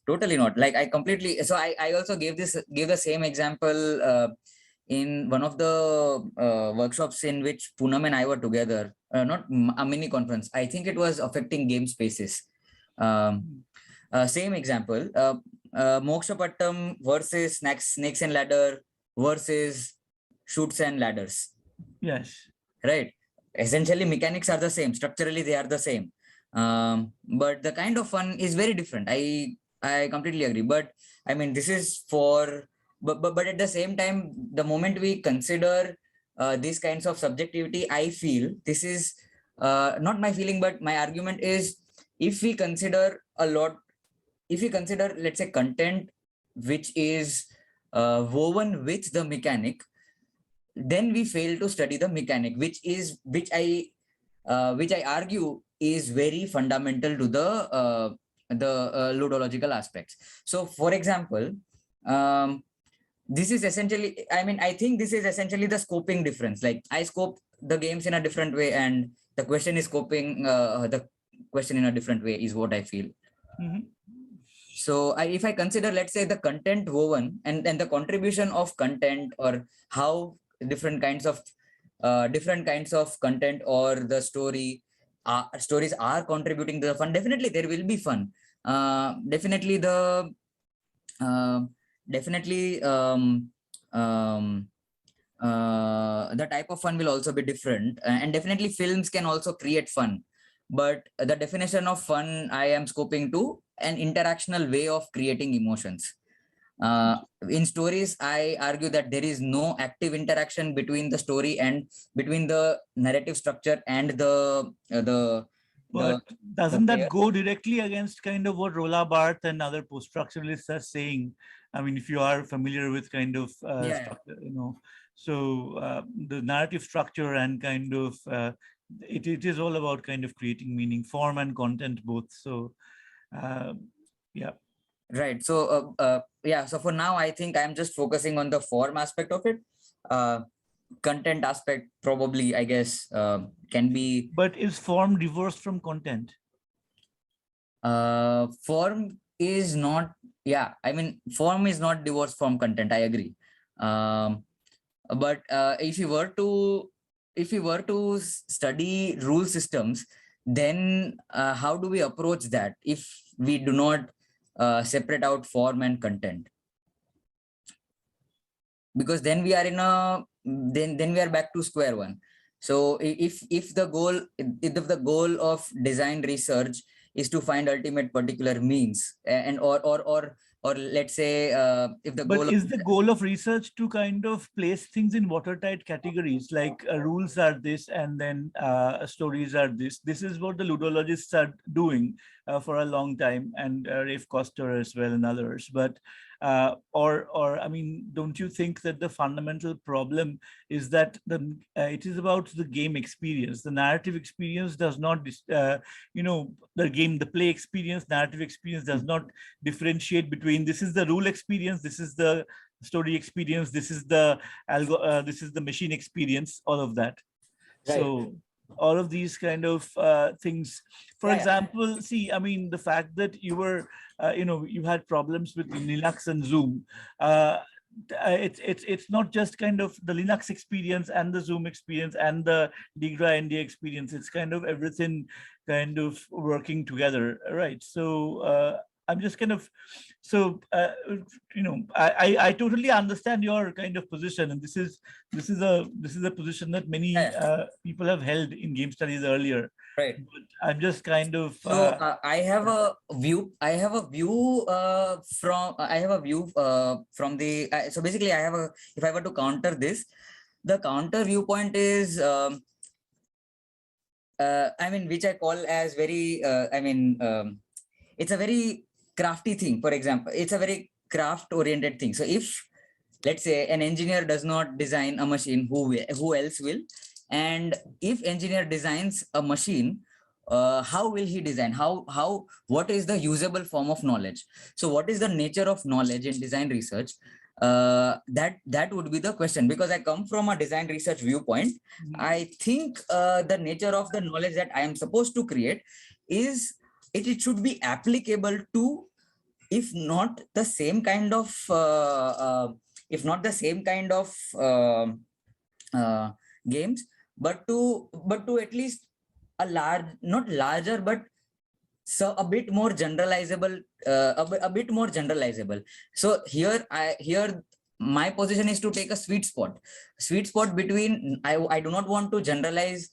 totally not. Like I completely. So I also gave the same example in one of the workshops in which Poonam and I were together. Not a mini conference. I think it was affecting game spaces. Same example. Mokshapattam versus Snakes and Ladder versus Shoots and Ladders. yes, right? Essentially, mechanics are the same. Structurally, they are the same. But the kind of fun is very different. I completely agree. But I mean, this is for, but at the same time, the moment we consider these kinds of subjectivity, I feel this is not my feeling, but my argument is, if we consider let's say, content which is woven with the mechanic, then we fail to study the mechanic, which I argue is very fundamental to the ludological aspects. So, for example, this is essentially, I mean, I think this is essentially the scoping difference. Like I scope the games in a different way, and the question is scoping the question in a different way, is what I feel. Mm-hmm. So if I consider, let's say, the content woven and the contribution of content, or how different kinds of content or the stories are contributing to the fun, definitely there will be fun. definitely the type of fun will also be different, and definitely films can also create fun, but the definition of fun I am scoping to an interactional way of creating emotions. In stories, I argue that there is no active interaction between the story and between the narrative structure and But doesn't that player. go directly against kind of what Rolla Barthes and other post-structuralists are saying? I mean, if you are familiar with kind of structure, so the narrative structure and kind of it is all about kind of creating meaning, form and content both. So yeah. Right. So yeah. So for now, I think I'm just focusing on the form aspect of it. Content aspect probably, I guess, can be. But is form divorced from content? Form is not. Yeah. I mean, form is not divorced from content. I agree. But if you were to study rule systems, then how do we approach that if we do not separate out form and content? Because then we are in a then we are back to square one. So if the goal of design research is to find ultimate particular means, and or let's say if the goal But is the goal of research to kind of place things in watertight categories, like rules are this and then stories are this? This is what the ludologists are doing for a long time, and Rafe Koster as well and others. But or I mean, don't you think that the fundamental problem is that it is about the game experience? The narrative experience does not, the play experience, narrative experience does not differentiate between this is the rule experience, this is the story experience, this is the machine experience, all of that. Right. So all of these kind of things, for example, see, I mean, the fact that you were you had problems with Linux and Zoom, it's not just kind of the Linux experience and the Zoom experience and the DiGRA India experience, it's kind of everything kind of working together, right? So I'm just kind of, so I totally understand your kind of position, and this is a position that many people have held in game studies earlier. Right. But I'm just kind of. So I have a view. From the. So basically, if I were to counter this, the counter viewpoint is. I mean, which I call as very. It's a very crafty thing. For example, it's a very craft oriented thing. So if, let's say, an engineer does not design a machine, who else will? And if engineer designs a machine, how will he design? What is the usable form of knowledge? So what is the nature of knowledge in design research? That would be the question, because I come from a design research viewpoint. I think the nature of the knowledge that I am supposed to create is it should be applicable to, if not the same kind of games, but to at least a large, not larger, but so a bit more generalizable, a bit more generalizable. So here my position is to take a sweet spot between, I do not want to generalize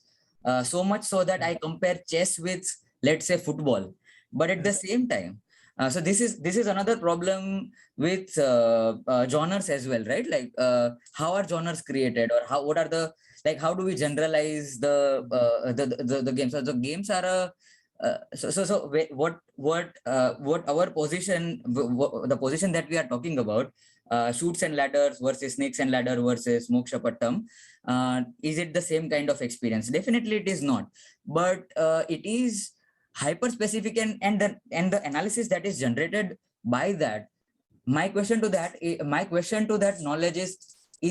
so much so that I compare chess with, let's say, football, but at the same time, so this is another problem with genres as well, right? Like how are genres created, or how do we generalize the games? So the games are what our position, the position that we are talking about, shoots and ladders versus snakes and ladder versus moksha pattam, is it the same kind of experience? Definitely it is not, but it is hyper specific, and the analysis that is generated by that. My question to that knowledge is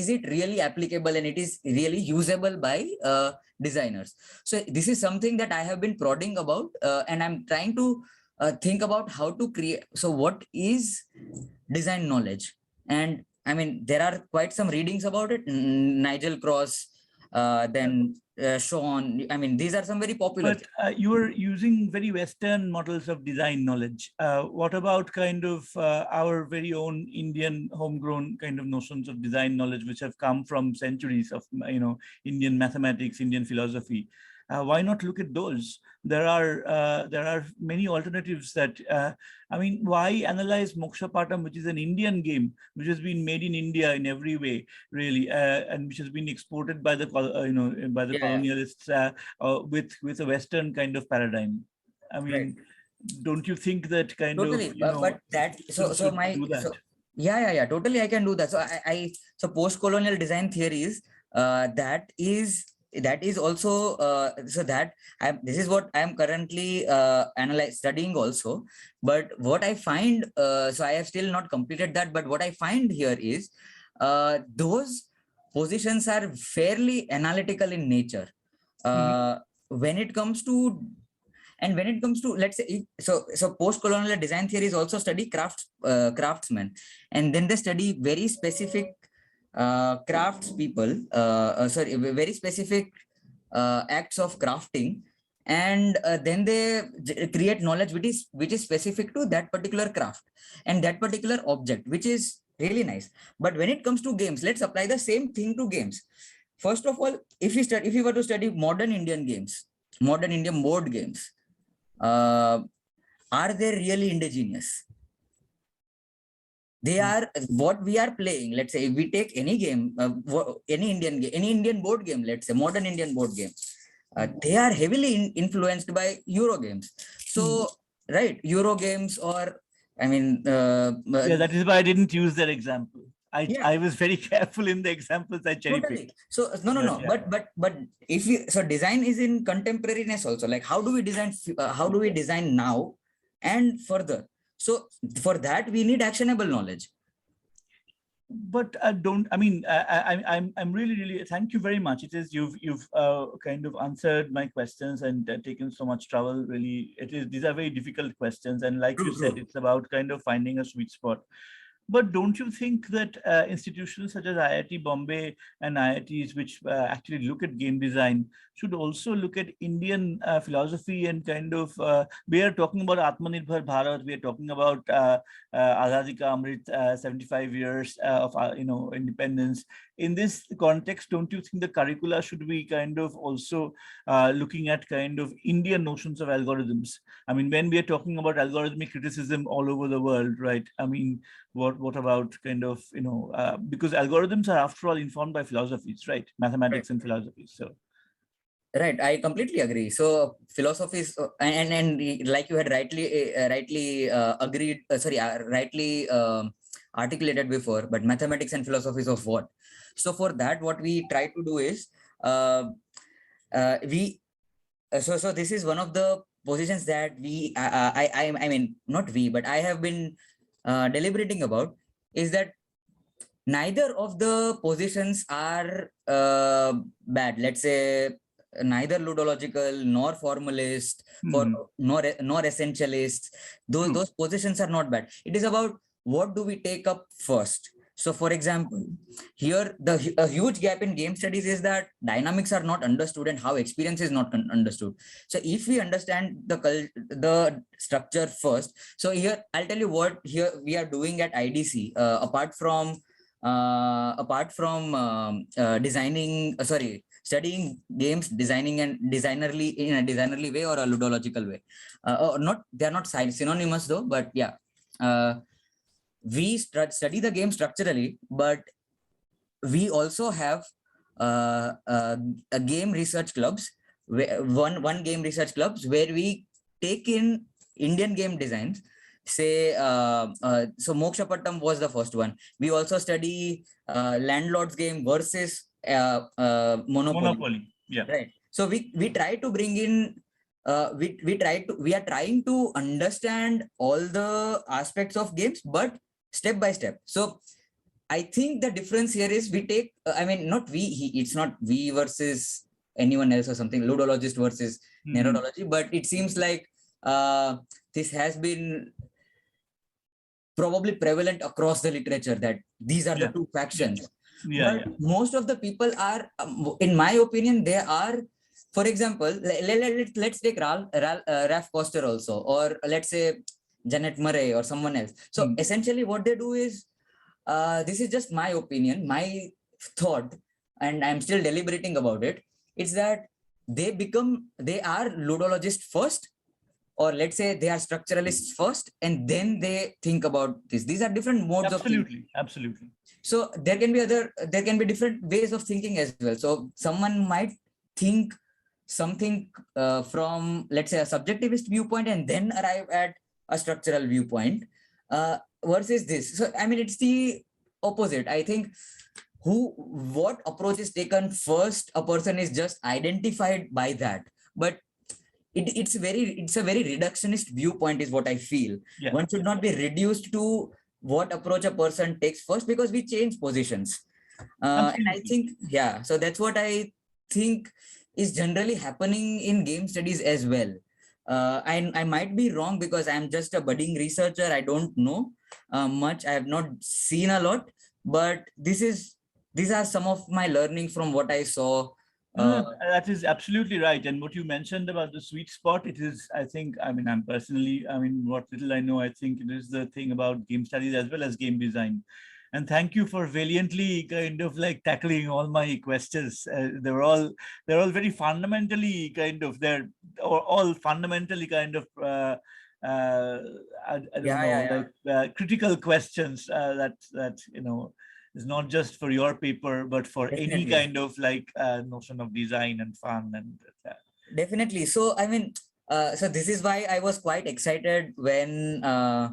it really applicable, and it is really usable by designers? So this is something that I have been prodding about, and I'm trying to think about how to create. So what is design knowledge? And I mean, there are quite some readings about it. Nigel Cross, then Sean. I mean, these are some very popular. But you are using very Western models of design knowledge. What about kind of our very own Indian homegrown kind of notions of design knowledge, which have come from centuries of, Indian mathematics, Indian philosophy? Why not look at those? There are many alternatives that, why analyze Moksha Patam, which is an Indian game, which has been made in India in every way, really, and which has been exported by the, colonialists with a Western kind of paradigm. I mean, Right. don't you think that kind Totally, of, but that totally, I can do that. So post-colonial design theories, that is also this is what I am currently studying also. But what I find, so I have still not completed that, but what I find here is those positions are fairly analytical in nature. When it comes to let's say, so post-colonial design theories also study craftsmen, and then they study very specific very specific acts of crafting, and then they create knowledge which is specific to that particular craft and that particular object, which is really nice. But when it comes to games, let's apply the same thing to games. First of all, if we were to study modern Indian games, modern Indian board games, are they really indigenous? They are what we are playing. Let's say if we take any game, any Indian board game, let's say modern Indian board game, they are heavily influenced by Euro games. So, right, Euro games, or that is why I didn't use that example. I was very careful in the examples I cherry picked. So no. But if we, so design is in contemporariness also. Like how do we design now and further? So for that we need actionable knowledge. But I'm really thank you very much. It is you've kind of answered my questions and taken so much trouble. Really, these are very difficult questions, and like you said, it's about kind of finding a sweet spot. But don't you think that institutions such as IIT Bombay and IITs, which actually look at game design, should also look at Indian philosophy and kind of, we are talking about Atmanirbhar Bharat, we are talking about Azadi Ka Amrit, 75 years of independence. In this context, don't you think the curricula should be kind of also looking at kind of Indian notions of algorithms? I mean, when we are talking about algorithmic criticism all over the world, right? I mean, what about kind of, because algorithms are after all informed by philosophies, right? Mathematics and philosophies. So. Right, I completely agree. So philosophies and like you had rightly articulated before, but mathematics and philosophies of what? So for that, what we try to do is so this is one of the positions that I have been deliberating about, is that neither of the positions are bad. Let's say neither ludological nor formalist nor essentialist. Those positions are not bad. It is about what do we take up first. So for example, here a huge gap in game studies is that dynamics are not understood and how experience is not understood. So if we understand the structure first, so here I'll tell you what here we are doing at IDC, apart from studying games, designing and designerly in a designerly way or a ludological way. They're not synonymous though, but yeah. We study the game structurally, but we also have a game research clubs, one game research clubs where we take in Indian game designs. Say, so Moksha Pattam was the first one. We also study landlord's game versus Monopoly. Yeah. Right. So we try to bring in. We are trying to understand all the aspects of games, but step by step. So I think the difference here is we take, it's not we versus anyone else or something, ludologist versus neurology, but it seems like this has been probably prevalent across the literature that these are the two factions. Yeah, but most of the people are, in my opinion, they are, for example, let's take Ralph Koster also, or let's say Janet Murray or someone else. So essentially what they do is, this is just my opinion, my thought, and I'm still deliberating about it. It's that they are ludologists first, or let's say they are structuralists first, and then they think about this. These are different modes of thinking. Absolutely. So there can be different ways of thinking as well. So someone might think something from, let's say, a subjectivist viewpoint and then arrive at a structural viewpoint, versus this. So I mean, it's the opposite. I think what approach is taken first, a person is just identified by that. But it's a very reductionist viewpoint is what I feel. Yeah. One should not be reduced to what approach a person takes first, because we change positions. And I think, yeah, so that's what I think is generally happening in game studies as well. I might be wrong because I'm just a budding researcher. I don't know much. I have not seen a lot, but these are some of my learning from what I saw. That is absolutely right. And what you mentioned about the sweet spot, it is, I think, I mean, what little I know, I think it is the thing about game studies as well as game design. And thank you for valiantly kind of like tackling all my questions. They're all very fundamentally kind of, all fundamentally kind of, critical questions that is not just for your paper, but for Definitely. any kind of like notion of design and fun and Definitely. So I mean, so this is why I was quite excited when I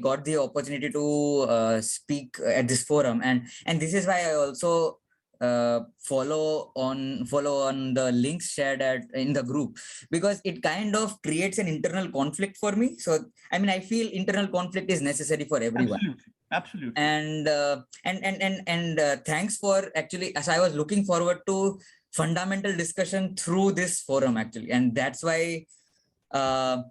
got the opportunity to speak at this forum, and this is why I also follow on the links shared in the group, because it kind of creates an internal conflict for me. So I mean, I feel internal conflict is necessary for everyone. Absolutely. And thanks for actually, as I was looking forward to fundamental discussion through this forum actually, and that's why and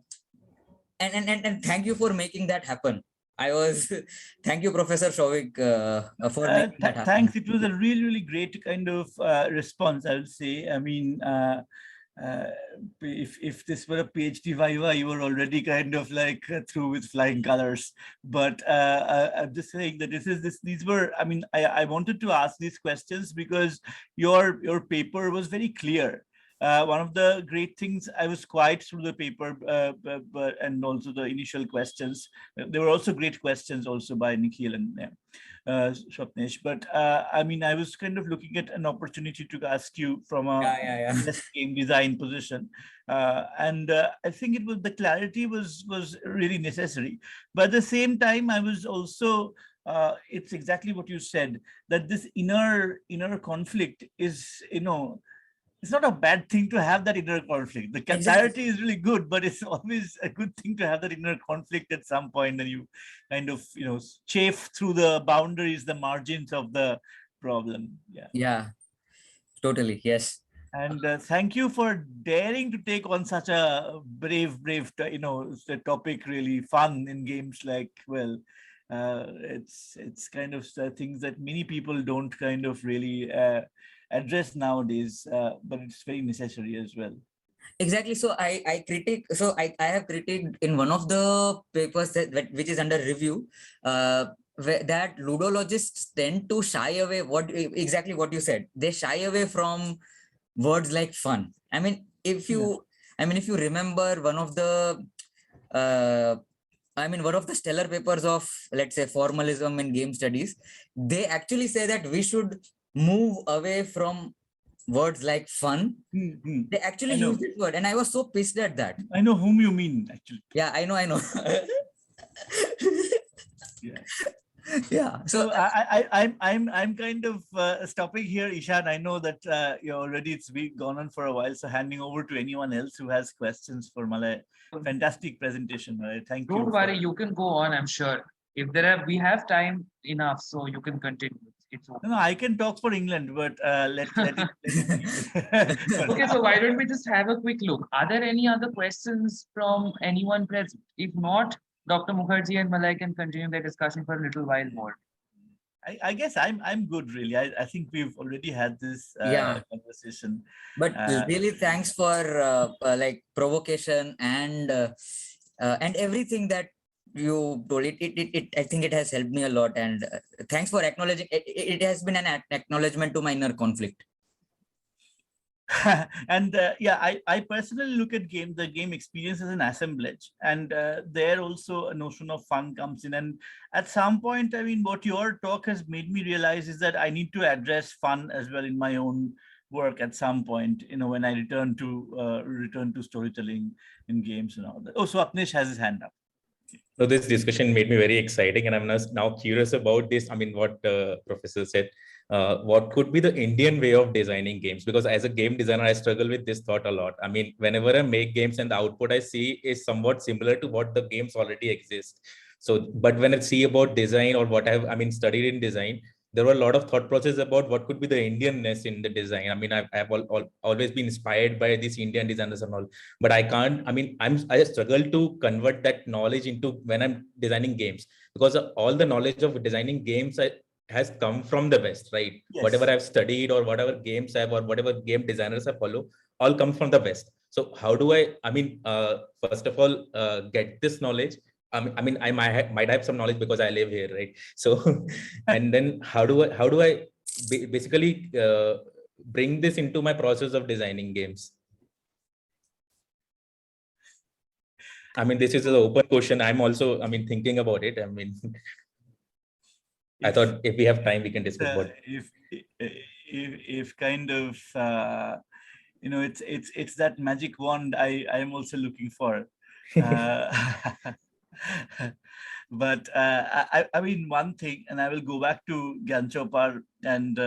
thank you for making that happen. Thank you, Professor Shovik, for making that happen. Thanks. It was a really great kind of response, I would say. I mean, if this were a PhD viva, you were already kind of like through with flying colors. But I'm just saying that these were, I mean, I wanted to ask these questions because your paper was very clear. One of the great things, I was quiet through the paper, and also the initial questions. There were also great questions also by Nikhil and Swapnesh. But I mean, I was kind of looking at an opportunity to ask you from a game design position. And I think the clarity was really necessary. But at the same time, I was also, it's exactly what you said, that this inner conflict is, it's not a bad thing to have that inner conflict. The clarity is really good, but it's always a good thing to have that inner conflict at some point, and you kind of, chafe through the boundaries, the margins of the problem. Yeah, totally. Yes. And thank you for daring to take on such a brave, topic, really fun in games like, well, it's kind of things that many people don't kind of really address nowadays, but it's very necessary as well. Exactly. So I have critiqued in one of the papers which is under review, that ludologists tend to shy away exactly what you said. They shy away from words like fun. I mean, if you remember one of the stellar papers of, let's say, formalism in game studies, they actually say that we should move away from words like fun. They actually use this word, and I was so pissed at that. I know whom you mean, actually. Yeah, I know. Yeah. So I'm kind of stopping here, Ishan. I know that it's been gone on for a while, so handing over to anyone else who has questions for Malay. Fantastic presentation, Malay. Thank you. Don't worry, you can go on. I'm sure if we have time enough, so you can continue. It's okay. No, I can talk for England, but let it. Okay, so why don't we just have a quick look? Are there any other questions from anyone present? If not, Dr. Mukherjee and Malay can continue their discussion for a little while more. I guess I'm good, really. I think we've already had this Yeah. conversation. But really, thanks for like provocation and everything that you told. I think it has helped me a lot. And thanks for acknowledging. It has been an acknowledgement to my inner conflict. And yeah, I personally look at the game experience as an assemblage, and there also a notion of fun comes in. And at some point, I mean, what your talk has made me realize is that I need to address fun as well in my own work at some point, you know, when I return to storytelling in games and all that. Oh, so Apnesh has his hand up. So this discussion made me very exciting, and I'm now curious about this. I mean, what Professor said. What could be the Indian way of designing games? Because as a game designer, I struggle with this thought a lot. I mean, whenever I make games and the output I see is somewhat similar to what the games already exist. So, but when I see about design or what I mean, studied in design, there were a lot of thought process about what could be the Indianness in the design. I mean, I've always been inspired by these Indian designers and all, but I can't, I mean, I struggle to convert that knowledge into when I'm designing games, because all the knowledge of designing games has come from the West, right? Yes. Whatever I've studied or whatever games I've or whatever game designers I follow, all come from the West. So how do I mean, first of all, get this knowledge? I mean, I might have some knowledge because I live here, right? So, and then how do I basically bring this into my process of designing games? I mean, this is an open question. I'm also, I mean, thinking about it. I mean, I thought if we have time, we can discuss about if kind of you know, it's that magic wand I am also looking for. But I mean, one thing, and I will go back to Gyan Chopar and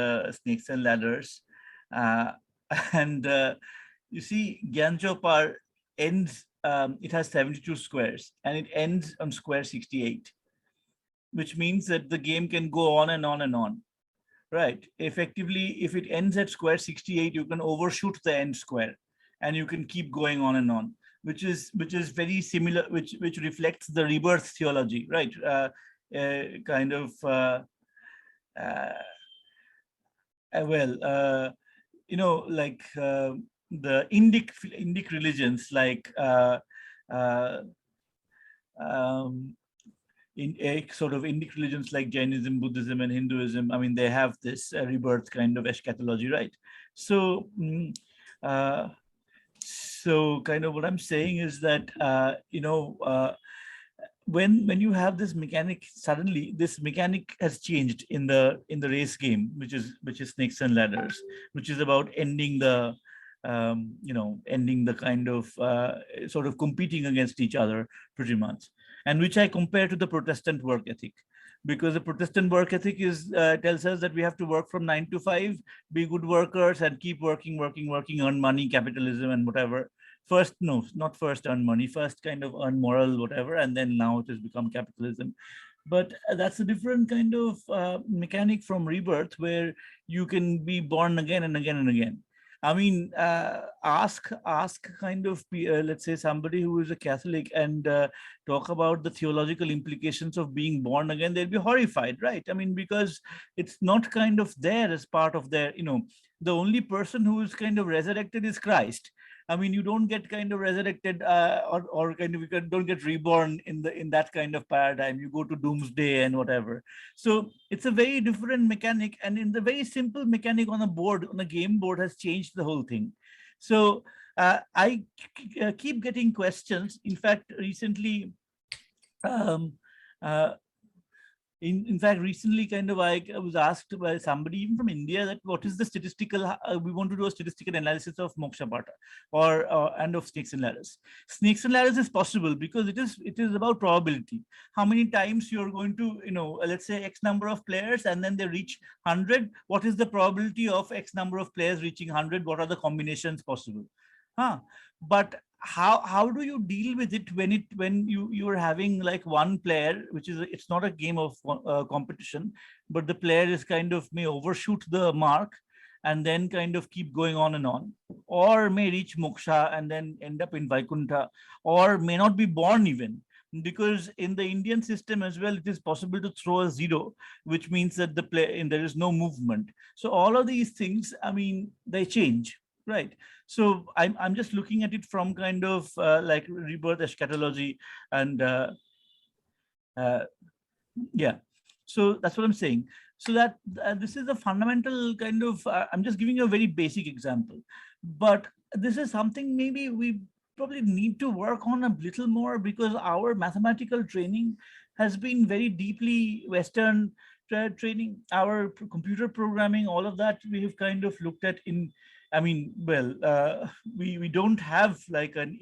Snakes and Ladders, and you see, Gyan Chopar ends. It has 72 squares, and it ends on square 68. Which means that the game can go on and on and on, right? Effectively, if it ends at square 68, you can overshoot the end square, and you can keep going on and on, which is very similar, which reflects the rebirth theology, right? Kind of well, you know, like the Indic religions, like in a sort of Indic religions like Jainism, Buddhism, and Hinduism, I mean, they have this rebirth kind of eschatology, right? So, so kind of what I'm saying is that you know, when you have this mechanic, suddenly this mechanic has changed in the race game, which is Snakes and Ladders, which is about ending the you know, ending the kind of sort of competing against each other pretty much. And which I compare to the Protestant work ethic, because the Protestant work ethic is tells us that we have to work from 9 to 5, be good workers, and keep working, earn money, capitalism, and whatever. First, no, not first earn money, first kind of earn moral, whatever, and then now it has become capitalism. But that's a different kind of mechanic from rebirth, where you can be born again and again and again. I mean, ask kind of, let's say, somebody who is a Catholic and talk about the theological implications of being born again, they'll be horrified, right? I mean, because it's not kind of there as part of their, you know, the only person who is kind of resurrected is Christ. I mean, you don't get kind of resurrected or kind of, you don't get reborn in that kind of paradigm. You go to doomsday and whatever. So it's a very different mechanic, and in the very simple mechanic on a board, on a game board, has changed the whole thing. So I keep getting questions. In fact, recently, in fact, recently, kind of, I was asked by somebody even from India that what is the statistical, we want to do a statistical analysis of Moksha Pata or and of Snakes and Ladders. Snakes and Ladders is possible because it is about probability. How many times you're going to, you know, let's say X number of players and then they reach 100. What is the probability of X number of players reaching 100? What are the combinations possible? But how do you deal with it when you're having like one player, which is, it's not a game of competition, but the player is kind of may overshoot the mark and then kind of keep going on, or may reach moksha and then end up in Vaikuntha, or may not be born even, because in the Indian system as well, it is possible to throw a 0, which means that the play and there is no movement. So all of these things, I mean, they change, right? So I'm just looking at it from kind of like rebirth eschatology and yeah. So that's what I'm saying. So that this is a fundamental kind of, I'm just giving you a very basic example, but this is something maybe we probably need to work on a little more, because our mathematical training has been very deeply Western training. Our computer programming, all of that we have kind of looked at in, I mean, well, we don't have like an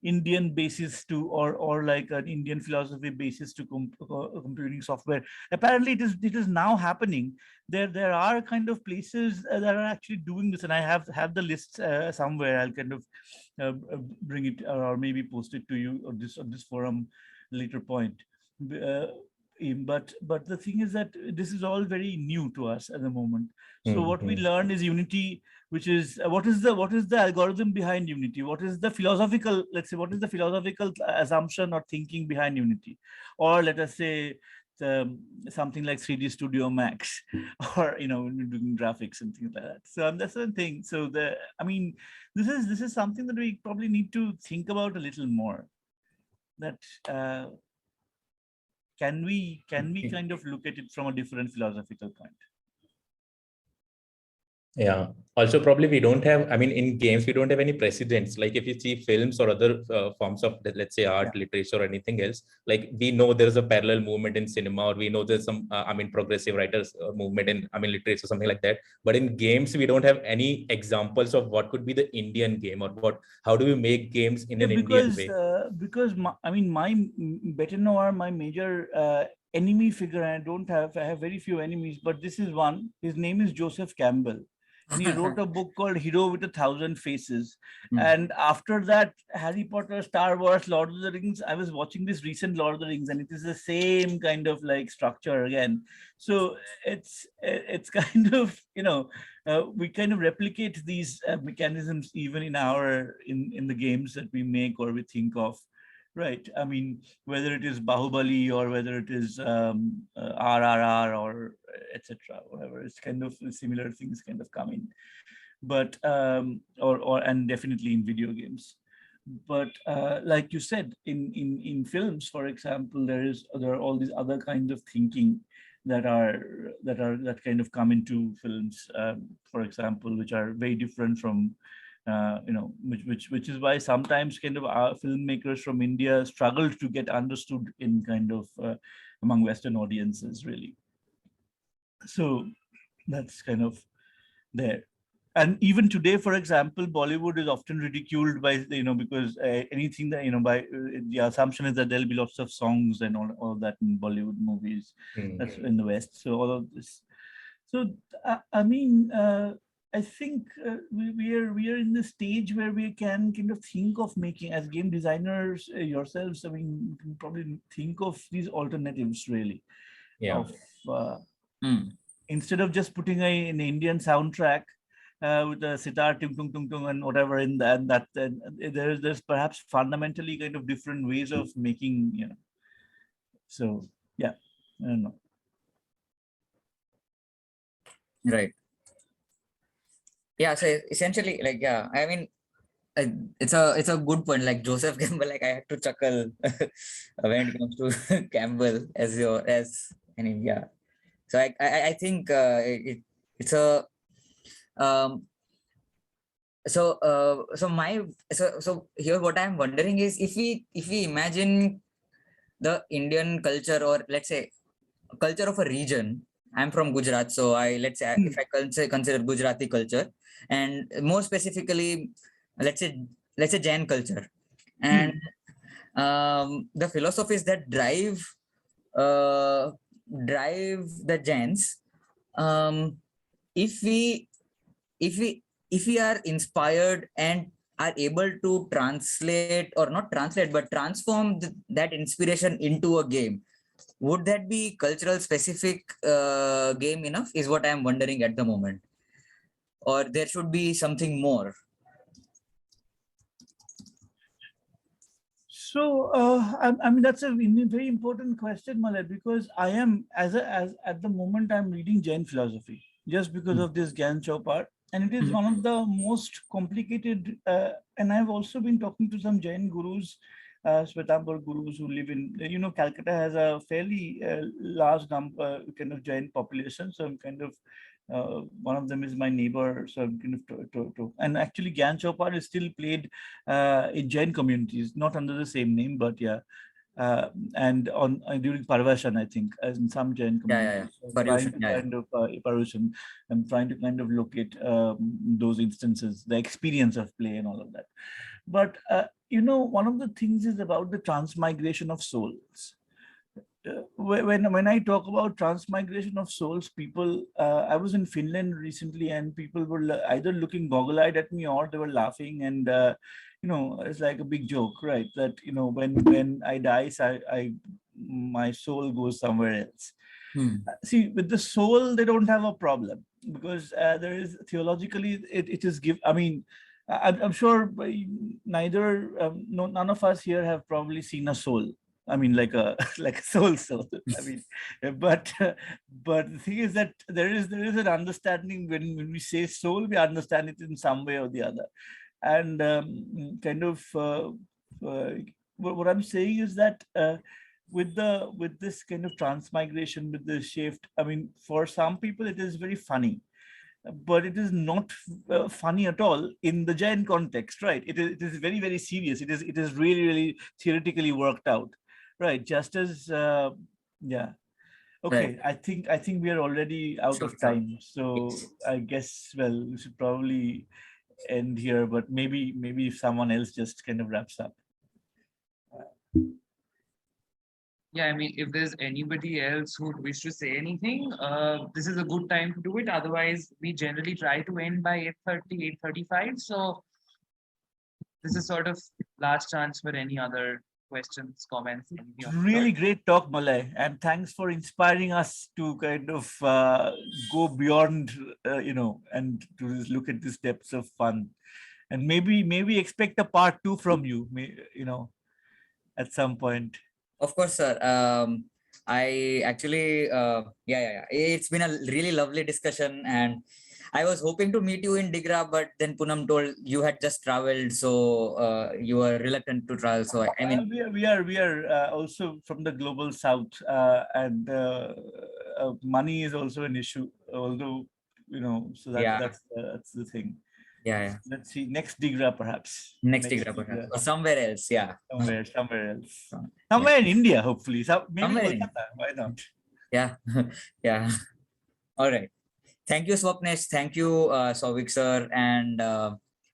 Indian basis to, or like an Indian philosophy basis to computing software. Apparently it is now happening. There are kind of places that are actually doing this, and I have the list somewhere. I'll kind of bring it or maybe post it to you on this forum later point. But the thing is that this is all very new to us at the moment. So what we learn is unity, which is what is the algorithm behind unity? What is the philosophical, let's say, what is the philosophical assumption or thinking behind unity? Or let us say something like 3D Studio Max, or doing graphics and things like that. So that's the thing. So I mean, this is something that we probably need to think about a little more. That can we kind of look at it from a different philosophical point? Yeah. Also, probably we don't have, I mean, in games, we don't have any precedents. Like if you see films or other forms of, let's say, art, literature, or anything else, like we know there's a parallel movement in cinema, or we know there's some, I mean, progressive writers movement in, I mean, literature, something like that. But in games, we don't have any examples of what could be the Indian game, or how do we make games in an Indian way? Because I mean, my better know are my major enemy figure. I have very few enemies, but this is one. His name is Joseph Campbell. And he wrote a book called Hero with 1,000 Faces. And after that, Harry Potter, Star Wars, Lord of the Rings, I was watching this recent Lord of the Rings, and it is the same kind of like structure again. So it's kind of, we kind of replicate these mechanisms even in in the games that we make or we think of. Right. I mean, whether it is Bahubali or whether it is RRR or etc., whatever, it's kind of similar things kind of come in. But and definitely in video games. But like you said, in films, for example, there are all these other kinds of thinking that kind of come into films, for example, which are very different from which is why sometimes kind of our filmmakers from India struggle to get understood in kind of among Western audiences, really. So that's kind of there. And even today, for example, Bollywood is often ridiculed by, because anything that, by the assumption is that there'll be lots of songs and all of that in Bollywood movies. That's in the West. So all of this. So, I mean, I think we are in the stage where we can kind of think of making, as game designers yourselves, I mean, you can probably think of these alternatives, really. Yeah. Instead of just putting an Indian soundtrack with a sitar, tung tung tung tung, and whatever in that, there's perhaps fundamentally kind of different ways of making, So yeah, I don't know. Right. Yeah, so essentially, like, yeah, I mean, it's a good point. Like Joseph Campbell, like I had to chuckle when it comes to Campbell as an India. So I think it's a so here what I'm wondering is if we imagine the Indian culture, or let's say culture of a region. I'm from Gujarat, so let's say if I consider Gujarati culture, and more specifically, let's say Jain culture, and the philosophies that drive the Jains. If we are inspired and are able to translate, or not translate, but transform that inspiration into a game, would that be cultural specific game enough, is what I'm wondering at the moment, or there should be something more? So, I mean, that's a very important question, Malay, because I am, as at the moment, I'm reading Jain philosophy just because of this Gyan Chopar. And it is one of the most complicated, and I've also been talking to some Jain gurus, Swetambar gurus who live in, Calcutta has a fairly large number, kind of Jain population. So I'm kind of, one of them is my neighbor. So I'm kind of, and actually Gyan Chopar is still played in Jain communities, not under the same name, but yeah. And on during Parvashan, I think, as in some Jain communities. So Parvashan, I'm trying to kind of locate those instances, the experience of play and all of that. But, one of the things is about the transmigration of souls. When I talk about transmigration of souls, people, I was in Finland recently and people were either looking goggle-eyed at me or they were laughing and, it's like a big joke, right? That, when I die, my soul goes somewhere else. See, with the soul, they don't have a problem because there is theologically, it is I mean, I'm sure neither, none of us here have probably seen a soul. I mean, like a soul. I mean, but the thing is that there is an understanding when we say soul, we understand it in some way or the other, and kind of what I'm saying is that with this kind of transmigration, with the shift, I mean, for some people it is very funny. But it is not funny at all in the Jain context, right? It is very, very serious. It is really, really theoretically worked out, right? Just as yeah. Okay, right. I think we are already out of time. So I guess, well, we should probably end here, but maybe if someone else just kind of wraps up. Yeah, I mean, if there's anybody else who would wish to say anything, this is a good time to do it. Otherwise, we generally try to end by 8:30, 8:35. So this is sort of last chance for any other questions, comments. Really great talk, Malay. And thanks for inspiring us to kind of go beyond, and to look at this depths of fun. And maybe expect a part 2 from you, at some point. Of course, sir. I actually, it's been a really lovely discussion, and I was hoping to meet you in DiGRA, but then Poonam told you had just traveled, so you were reluctant to travel. So I mean, we are also from the global south, and money is also an issue. Although so that's the thing. Yeah. Let's see, next DiGRA perhaps. Next DiGRA perhaps, or somewhere else. Yeah. Somewhere else. Somewhere in India, hopefully. Maybe Kolkata. Why not? Yeah. Yeah. All right. Thank you, Swapnesh. Thank you, Souvik sir, and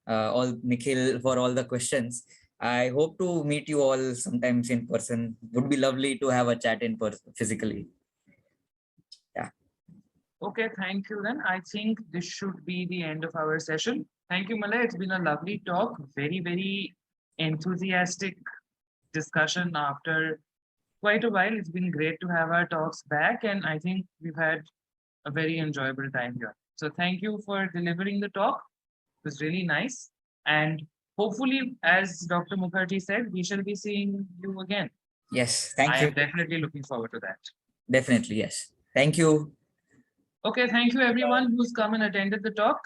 all Nikhil for all the questions. I hope to meet you all sometimes in person. Would be lovely to have a chat in person physically. Yeah. Okay, thank you then. I think this should be the end of our session. Thank you, Malay. It's been a lovely talk. Very, very enthusiastic discussion after quite a while. It's been great to have our talks back, and I think we've had a very enjoyable time here. So thank you for delivering the talk. It was really nice. And hopefully, as Dr. Mukherjee said, we shall be seeing you again. Yes, thank you. I am definitely looking forward to that. Definitely, yes. Thank you. Okay, thank you everyone who's come and attended the talk.